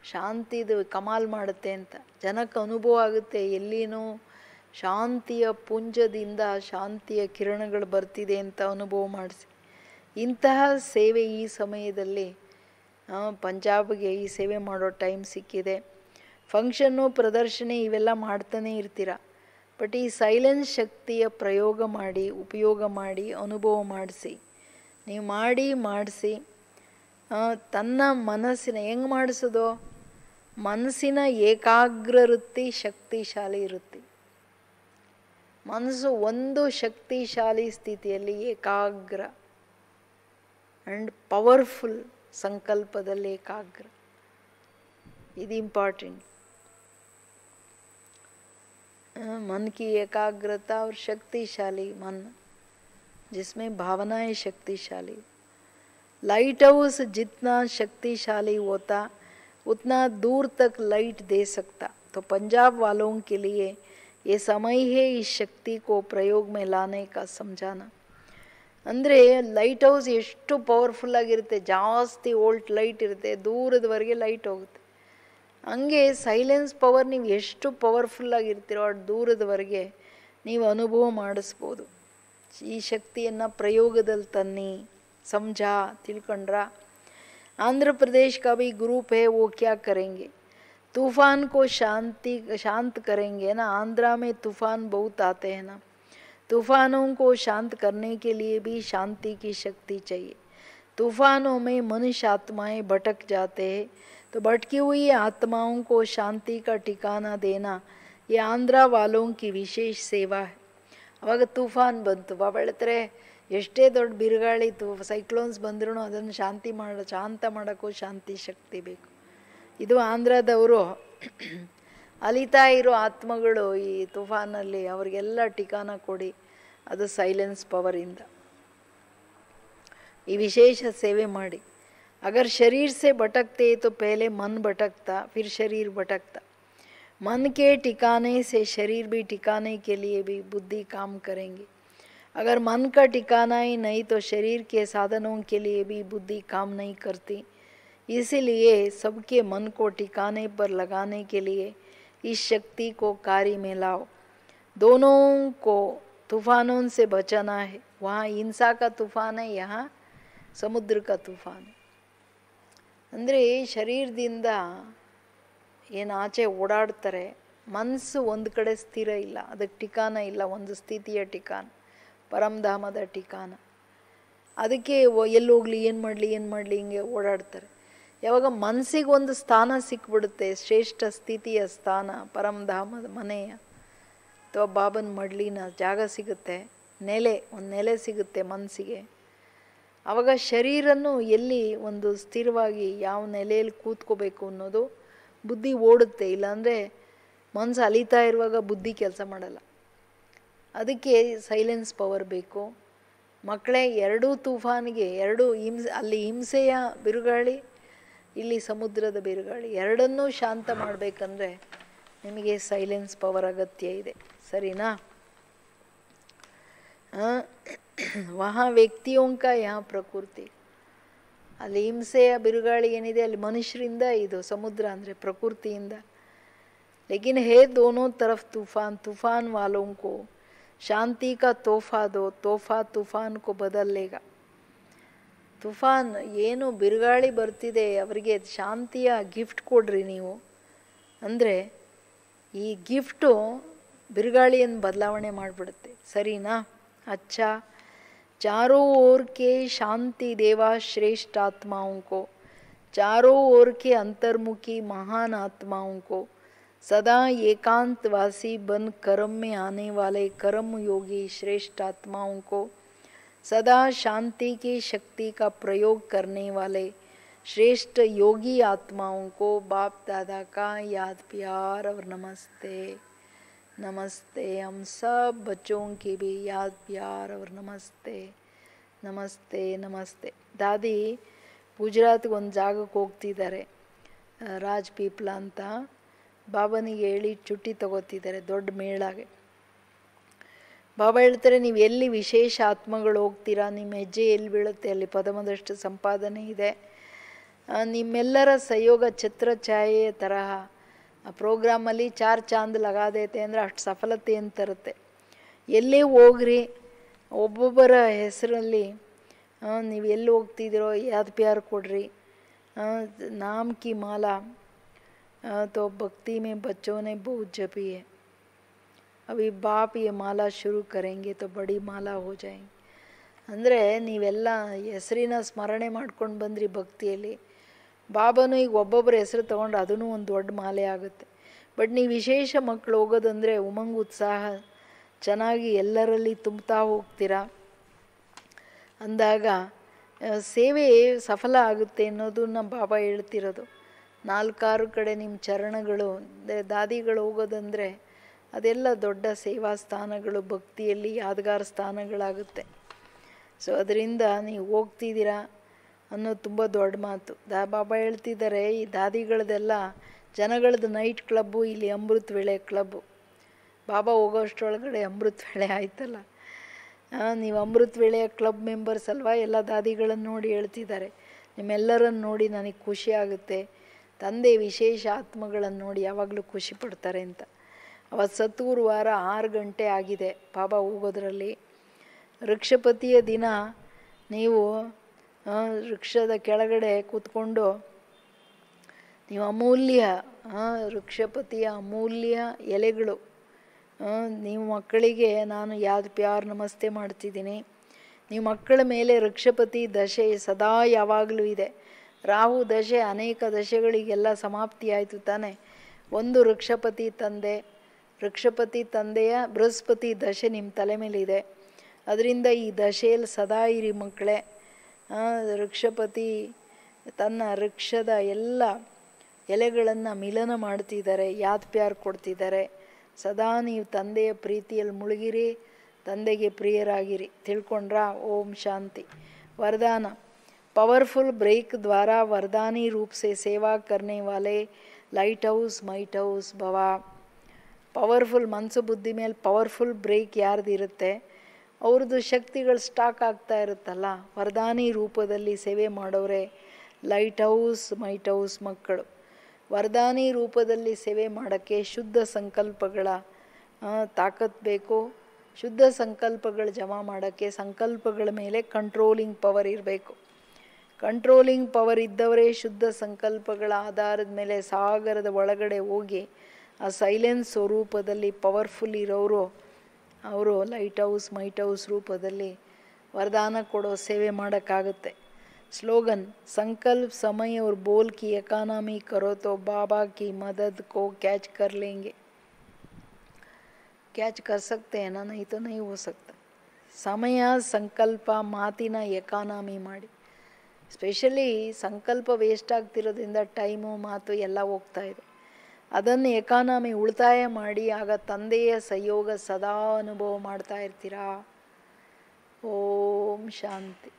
ಶಾಂತಿದು ಕಮಾಲ್ ಮಾಡುತ್ತೆ ಅಂತ ಜನಕ್ಕೆ ಅನುಭವ ಆಗುತ್ತೆ. ಎಲ್ಲಿನೂ ಶಾಂತಿಯ ಪುಂಜದಿಂದ ಶಾಂತಿಯ ಕಿರಣಗಳು ಬರ್ತಿದೆ ಅಂತ ಅನುಭವ ಮಾಡಿಸಿ. ಇಂತಹ ಸೇವೆ ಈ ಸಮಯದಲ್ಲಿ ಪಂಜಾಬ್ಗೆ ಈ ಸೇವೆ ಮಾಡೋ ಟೈಮ್ ಸಿಕ್ಕಿದೆ. ಫಂಕ್ಷನ್ನು ಪ್ರದರ್ಶನೆ ಇವೆಲ್ಲ ಮಾಡ್ತಾನೆ ಇರ್ತೀರ, ಬಟ್ ಈ ಸೈಲೆನ್ಸ್ ಶಕ್ತಿಯ ಪ್ರಯೋಗ ಮಾಡಿ ಉಪಯೋಗ ಮಾಡಿ ಅನುಭವ ಮಾಡಿಸಿ. ನೀವು ಮಾಡಿಸಿ ತನ್ನ ಮನಸ್ಸಿನ ಹೆಂಗೆ ಮಾಡಿಸೋದು? ಮನಸ್ಸಿನ ಏಕಾಗ್ರ ವೃತ್ತಿ ಶಕ್ತಿಶಾಲಿ ವೃತ್ತಿ. ಮನಸ್ಸು ಒಂದು ಶಕ್ತಿಶಾಲಿ ಸ್ಥಿತಿಯಲ್ಲಿ ಏಕಾಗ್ರ ಆ್ಯಂಡ್ ಪವರ್ಫುಲ್ ಸಂಕಲ್ಪದಲ್ಲಿ ಏಕಾಗ್ರ, ಇದು ಇಂಪಾರ್ಟೆಂಟ್. मन की एकाग्रता और शक्तिशाली मन जिसमें भावनाएं शक्तिशाली. लाइट हाउस जितना शक्तिशाली होता उतना दूर तक लाइट दे सकता। तो पंजाब वालों के लिए ये समय है इस शक्ति को प्रयोग में लाने का समझाना। ಅಂದರೆ ಲೈಟ್ ಹೌಸ್ ಎಷ್ಟು ಪವರ್ಫುಲ್ ಆಗಿರುತ್ತೆ, ಜಾಸ್ತಿ ವೋಲ್ಟ್ ಲೈಟ್ ಇರುತ್ತೆ, ದೂರದವರೆಗೆ ಲೈಟ್ ಹೋಗುತ್ತೆ. ಹಂಗೆ ಸೈಲೆನ್ಸ್ ಪವರ್ ನೀವು ಎಷ್ಟು ಪವರ್ಫುಲ್ ಆಗಿರ್ತೀರೋ ಅಷ್ಟು ದೂರದವರೆಗೆ ನೀವು ಅನುಭವ ಮಾಡಿಸ್ಬೋದು. ಈ ಶಕ್ತಿಯನ್ನು ಪ್ರಯೋಗದಲ್ಲಿ ತನ್ನಿ, समझा, तिलकंड्रा. आंध्र प्रदेश का भी ग्रुप है, वो क्या करेंगे, तूफान को शांत करेंगे ना. आंध्रा में तूफान बहुत आते हैं ना, तूफानों को शांत करने के लिए भी शांति की शक्ति चाहिए. तूफानों में मनुष्य आत्माएं भटक जाते हैं, तो भटकी हुई आत्माओं को शांति का ठिकाना देना ये आंध्रा वालों की विशेष सेवा है. ಅವಾಗ ತೂಫಾನ್ ಬಂತು, ಬಾಬಾ ಹೇಳ್ತಾರೆ ಎಷ್ಟೇ ದೊಡ್ಡ ಬಿರುಗಾಳಿ ಸೈಕ್ಲೋನ್ಸ್ ಬಂದ್ರೂ ಅದನ್ನು ಶಾಂತ ಮಾಡೋಕ್ಕೂ ಶಾಂತಿ ಶಕ್ತಿ ಬೇಕು. ಇದು ಆಂಧ್ರದವರು ಅಲಿತಾ ಇರೋ ಆತ್ಮಗಳು ಈ ತುಫಾನಲ್ಲಿ ಅವ್ರಿಗೆಲ್ಲ ಠಿಕಾನ ಕೊಡಿ, ಅದು ಸೈಲೆನ್ಸ್ ಪವರಿಂದ ಈ ವಿಶೇಷ ಸೇವೆ ಮಾಡಿ. अगर शरीर से भटकते तो पहले मन भटकता, फिर शरीर भटकता. मन के ठिकाने से शरीर भी ठिकाने के लिए भी बुद्धि काम करेंगे. अगर मन का ठिकाना ही नहीं तो शरीर के साधनों के लिए भी बुद्धि काम नहीं करती. इसीलिए सबके मन को ठिकाने पर लगाने के लिए इस शक्ति को कार्य में लाओ. दोनों को तूफानों से बचाना है. वहाँ हिंसा का तूफान है, यहाँ समुद्र का तूफान है. ಅಂದರೆ ಶರೀರದಿಂದ ಏನು ಆಚೆ ಓಡಾಡ್ತಾರೆ, ಮನಸ್ಸು ಒಂದು ಕಡೆ ಸ್ಥಿರ ಇಲ್ಲ, ಅದಕ್ಕೆ ಠಿಕಾನ ಇಲ್ಲ, ಒಂದು ಸ್ಥಿತಿಯ ಠಿಕಾನ, ಪರಮಧಾಮದ ಠಿಕಾನ. ಅದಕ್ಕೆ ಎಲ್ಲೋಗ್ಲಿ, ಏನು ಮಾಡಲಿ ಹಿಂಗೆ ಓಡಾಡ್ತಾರೆ. ಯಾವಾಗ ಮನಸ್ಸಿಗೆ ಒಂದು ಸ್ಥಾನ ಸಿಕ್ಬಿಡುತ್ತೆ, ಶ್ರೇಷ್ಠ ಸ್ಥಿತಿಯ ಸ್ಥಾನ, ಪರಮಧಾಮದ ಮನೆಯ ಅಥವಾ ಬಾಬನ ಮಡ್ಲಿನ ಜಾಗ ಸಿಗುತ್ತೆ, ಒಂದು ನೆಲೆ ಸಿಗುತ್ತೆ ಮನಸ್ಸಿಗೆ. ಆವಾಗ ಶರೀರನ್ನು ಎಲ್ಲಿ ಒಂದು ಸ್ಥಿರವಾಗಿ ಯಾವ ನೆಲೆಯಲ್ಲಿ ಕೂತ್ಕೋಬೇಕು ಅನ್ನೋದು ಬುದ್ಧಿ ಓಡುತ್ತೆ. ಇಲ್ಲಾಂದರೆ ಮನಸ್ಸು ಅಲಿತಾ ಇರುವಾಗ ಬುದ್ಧಿ ಕೆಲಸ ಮಾಡಲ್ಲ. ಅದಕ್ಕೆ ಸೈಲೆನ್ಸ್ ಪವರ್ ಬೇಕು. ಮಕ್ಕಳೇ, ಎರಡೂ ತೂಫಾನಿಗೆ, ಅಲ್ಲಿ ಹಿಂಸೆಯ ಬಿರುಗಾಳಿ, ಇಲ್ಲಿ ಸಮುದ್ರದ ಬಿರುಗಾಳಿ, ಎರಡನ್ನೂ ಶಾಂತ ಮಾಡಬೇಕಂದ್ರೆ ನಿಮಗೆ ಸೈಲೆನ್ಸ್ ಪವರ್ ಅಗತ್ಯ ಇದೆ. ಸರಿನಾ? ವಹಾ ವ್ಯಕ್ತಿಯೋಂಕ ಯಾ ಪ್ರಕೃತಿ. ಅಲ್ಲಿ ಹಿಂಸೆಯ ಬಿರುಗಾಳಿ ಏನಿದೆ ಅಲ್ಲಿ ಮನುಷ್ಯರಿಂದ, ಇದು ಸಮುದ್ರ ಅಂದರೆ ಪ್ರಕೃತಿಯಿಂದ. ಲೇಕಿನ್ ಹೇ ದೋನೋ ತರಫ್ ತೂಫಾನ್, ತೂಫಾನ್ ವಾಲೋಂ ಕೋ ಶಾಂತಿ ಕಾ ತೋಫಾ ದೋ, ತೋಫಾ ತೂಫಾನ್ ಕೋ ಬದಲ್ಲೇಗ. ತುಫಾನ್ ಏನು ಬಿರುಗಾಳಿ ಬರ್ತಿದೆ ಅವರಿಗೆ ಶಾಂತಿಯ ಗಿಫ್ಟ್ ಕೊಡ್ರಿ ನೀವು ಅಂದರೆ ಈ ಗಿಫ್ಟು ಬಿರುಗಾಳಿಯನ್ನು ಬದಲಾವಣೆ ಮಾಡಿಬಿಡುತ್ತೆ. ಸರಿನಾ? अच्छा, चारों ओर के शांति देवा श्रेष्ठ आत्माओं को, चारों ओर के अंतर्मुखी महान आत्माओं को, सदा एकांतवासी बन कर्म में आने वाले कर्म योगी श्रेष्ठ आत्माओं को, सदा शांति की शक्ति का प्रयोग करने वाले श्रेष्ठ योगी आत्माओं को बाप दादा का याद प्यार और नमस्ते. नमस्ते. हम सब बच्चों की भी याद प्यार और नमस्ते नमस्ते नमस्ते. ದಾದಿ ಗುಜರಾತ್ಗೆ ಒಂದು ಜಾಗಕ್ಕೆ ಹೋಗ್ತಿದ್ದಾರೆ, ರಾಜ್ ಪೀಪ್ಲ ಅಂತ. ಬಾಬನಿಗೆ ಹೇಳಿ ಚುಟ್ಟಿ ತಗೋತಿದ್ದಾರೆ ದೊಡ್ಡ ಮೇಳಾಗೆ. ಬಾಬಾ ಹೇಳ್ತಾರೆ, ನೀವು ಎಲ್ಲಿ ವಿಶೇಷ ಆತ್ಮಗಳು ಹೋಗ್ತೀರಾ, ನಿಮ್ಮ ಹೆಜ್ಜೆ ಎಲ್ಲಿ ಬೀಳುತ್ತೆ ಅಲ್ಲಿ ಪದಮದಷ್ಟು ಸಂಪಾದನೆ ಇದೆ. ನಿಮ್ಮೆಲ್ಲರ ಸಹಯೋಗ ಛತ್ರ ಛಾಯೆಯ ತರಹ ಆ ಪ್ರೋಗ್ರಾಮಲ್ಲಿ 4 ಚಾಂದ್ ಲಗಾ ದೇತೆ ಅಂದರೆ ಅಷ್ಟು ಸಫಲತೆ ಅಂತ ತರುತ್ತೆ. ಎಲ್ಲೇ ಹೋಗ್ರಿ, ಒಬ್ಬೊಬ್ಬರ ಹೆಸರಲ್ಲಿ ನೀವು ಎಲ್ಲಿ ಹೋಗ್ತಿದ್ದೀರೋ ಯಾದ್ ಪ್ಯಾರ್ ಕೊಡ್ರಿ. नाम की माला तो भक्ति में बच्चों ने बहुत जपी है. अभी बाप ये माला शुरू करेंगे तो बड़ी माला हो जाएंगे. ಅಂದರೆ ನೀವೆಲ್ಲ ಹೆಸರಿನ ಸ್ಮರಣೆ ಮಾಡ್ಕೊಂಡು ಬಂದ್ರಿ ಭಕ್ತಿಯಲ್ಲಿ. ಬಾಬಾನು ಈಗ ಒಬ್ಬೊಬ್ಬರ ಹೆಸರು ತೊಗೊಂಡ್ರೆ ಅದೂ ಒಂದು ದೊಡ್ಡ ಮಾಲೆ ಆಗುತ್ತೆ. ಬಟ್ ನೀವು ವಿಶೇಷ ಮಕ್ಕಳು ಹೋಗೋದಂದರೆ ಉಮಂಗ್ ಉತ್ಸಾಹ ಚೆನ್ನಾಗಿ ಎಲ್ಲರಲ್ಲಿ ತುಂಬ್ತಾ ಹೋಗ್ತೀರಾ ಅಂದಾಗ ಸೇವೆ ಸಫಲ ಆಗುತ್ತೆ ಅನ್ನೋದನ್ನ ಬಾಬಾ ಹೇಳ್ತಿರೋದು. 4-6 ಕಡೆ ನಿಮ್ಮ ಚರಣಗಳು, ದಾದಿಗಳು ಹೋಗೋದಂದರೆ ಅದೆಲ್ಲ ದೊಡ್ಡ ಸೇವಾ ಸ್ಥಾನಗಳು, ಭಕ್ತಿಯಲ್ಲಿ ಯಾದಗಾರ ಸ್ಥಾನಗಳಾಗುತ್ತೆ. ಸೊ ಅದರಿಂದ ನೀವು ಹೋಗ್ತಿದ್ದೀರಾ ಅನ್ನೋದು ತುಂಬ ದೊಡ್ಡ ಮಾತು. ಬಾಬಾ ಹೇಳ್ತಿದ್ದಾರೆ, ಈ ದಾದಿಗಳದೆಲ್ಲ ಜನಗಳದ್ದು ನೈಟ್ ಕ್ಲಬ್ಬು, ಇಲ್ಲಿ ಅಮೃತ್ ವೇಳೆ ಕ್ಲಬ್ಬು. ಬಾಬಾ ಹೋಗೋಷ್ಟರೊಳಗಡೆ ಅಮೃತ್ ವೇಳೆ ಆಯ್ತಲ್ಲ. ನೀವು ಅಮೃತ್ ವೇಳೆಯ ಕ್ಲಬ್ ಮೆಂಬರ್ಸ್ ಅಲ್ವಾ? ಎಲ್ಲ ದಾದಿಗಳನ್ನು ನೋಡಿ ಹೇಳ್ತಿದ್ದಾರೆ, ನಿಮ್ಮೆಲ್ಲರನ್ನು ನೋಡಿ ನನಗೆ ಖುಷಿ ಆಗುತ್ತೆ. ತಂದೆ ವಿಶೇಷ ಆತ್ಮಗಳನ್ನು ನೋಡಿ ಯಾವಾಗಲೂ ಖುಷಿ ಪಡ್ತಾರೆ ಅಂತ. ಅವತ್ತು ಸತ್ತುಗುರುವಾರ 6 ಗಂಟೆ ಆಗಿದೆ ಬಾಬಾ ಹೋಗೋದ್ರಲ್ಲಿ. ವೃಕ್ಷಪತಿಯ ದಿನ ನೀವು ವೃಕ್ಷದ ಕೆಳಗಡೆ ಕೂತ್ಕೊಂಡು ನೀವು ಅಮೂಲ್ಯ ವೃಕ್ಷಪತಿಯ ಅಮೂಲ್ಯ ಎಲೆಗಳು, ನೀವು ಮಕ್ಕಳಿಗೆ ನಾನು ಯಾದ್ ಪ್ಯಾರ್ ನಮಸ್ತೆ ಮಾಡ್ತಿದ್ದೀನಿ. ನೀವು ಮಕ್ಕಳ ಮೇಲೆ ವೃಕ್ಷಪತಿ ದಶೆ ಸದಾ ಯಾವಾಗಲೂ ಇದೆ. ರಾಹು ದಶೆ ಅನೇಕ ದಶೆಗಳಿಗೆಲ್ಲ ಸಮಾಪ್ತಿ ಆಯಿತು ತಾನೆ. ಒಂದು ವೃಕ್ಷಪತಿ ತಂದೆಯ ಬೃಹಸ್ಪತಿ ದಶೆ ನಿಮ್ಮ ತಲೆ ಮೇಲಿದೆ. ಅದರಿಂದ ಈ ದಶೆಯಲ್ಲಿ ಸದಾ ಇರಿ ಮಕ್ಕಳೇ. ವೃಕ್ಷಪತಿ ತನ್ನ ವೃಕ್ಷದ ಎಲ್ಲ ಎಲೆಗಳನ್ನು ಮಿಲನ ಮಾಡ್ತಿದ್ದಾರೆ, ಯಾದ್ ಪ್ಯಾರ್ ಕೊಡ್ತಿದ್ದಾರೆ. ಸದಾ ನೀವು ತಂದೆಯ ಪ್ರೀತಿಯಲ್ಲಿ ಮುಳುಗಿರಿ, ತಂದೆಗೆ ಪ್ರಿಯರಾಗಿರಿ. ತಿಳ್ಕೊಂಡ್ರಾ? ಓಂ ಶಾಂತಿ. वरदान पावरफुल ब्रेक द्वारा वरदानी रूप से सेवा करने वाले लाइट हाउस माइट हाउस भवा. ಪವರ್ಫುಲ್ ಮನಸ್ಸು ಬುದ್ಧಿ ಮೇಲೆ ಪವರ್ಫುಲ್ ಬ್ರೇಕ್ ಯಾರ್ದಿರುತ್ತೆ ಅವ್ರದ್ದು ಶಕ್ತಿಗಳು ಸ್ಟಾಕ್ ಆಗ್ತಾ ಇರುತ್ತಲ್ಲ. ವರದಾನಿ ರೂಪದಲ್ಲಿ ಸೇವೆ ಮಾಡೋರೆ ಲೈಟ್ ಹೌಸ್ ಮೈಟ್ ಹೌಸ್ ಮಕ್ಕಳು. ವರದಾನಿ ರೂಪದಲ್ಲಿ ಸೇವೆ ಮಾಡೋಕ್ಕೆ ಶುದ್ಧ ಸಂಕಲ್ಪಗಳ ತಾಕತ್ ಬೇಕು. ಶುದ್ಧ ಸಂಕಲ್ಪಗಳು ಜಮಾ ಮಾಡೋಕ್ಕೆ ಸಂಕಲ್ಪಗಳ ಮೇಲೆ ಕಂಟ್ರೋಲಿಂಗ್ ಪವರ್ ಇರಬೇಕು. ಕಂಟ್ರೋಲಿಂಗ್ ಪವರ್ ಇದ್ದವರೇ ಶುದ್ಧ ಸಂಕಲ್ಪಗಳ ಆಧಾರದ ಮೇಲೆ ಸಾಗರದ ಒಳಗಡೆ ಹೋಗಿ ಆ ಸೈಲೆನ್ಸ್ ಸ್ವರೂಪದಲ್ಲಿ ಪವರ್ಫುಲ್ ಇರೋರು ಅವರು ಲೈಟ್ ಹೌಸ್ ಮೈಟ್ ಹೌಸ್ ರೂಪದಲ್ಲಿ ವರದಾನ ಕೊಡೋ ಸೇವೆ ಮಾಡೋಕ್ಕಾಗುತ್ತೆ. ಸ್ಲೋಗನ್ संकल्प समय और बोल की इकोनॉमी करो तो बाबा की मदद को कैच कर लेंगे. कैच कर सकते हैं ना, नहीं तो नहीं हो सकता. ಸಮಯ ಸಂಕಲ್ಪ ಮಾತಿನ ಎಕಾನಮಿ ಮಾಡಿ. ಸ್ಪೆಷಲಿ ಸಂಕಲ್ಪ ವೇಸ್ಟ್ ಆಗ್ತಿರೋದ್ರಿಂದ ಟೈಮು ಮಾತು ಎಲ್ಲ ಹೋಗ್ತಾ ಇದೆ. ಅದನ್ನು ಎಕಾನಮಿ ಉಳಿತಾಯ ಮಾಡಿ ಆಗ ತಂದೆಯ ಸಹಯೋಗ ಸದಾ ಅನುಭವ ಮಾಡ್ತಾ ಇರ್ತೀರಾ. ಓಂ ಶಾಂತಿ.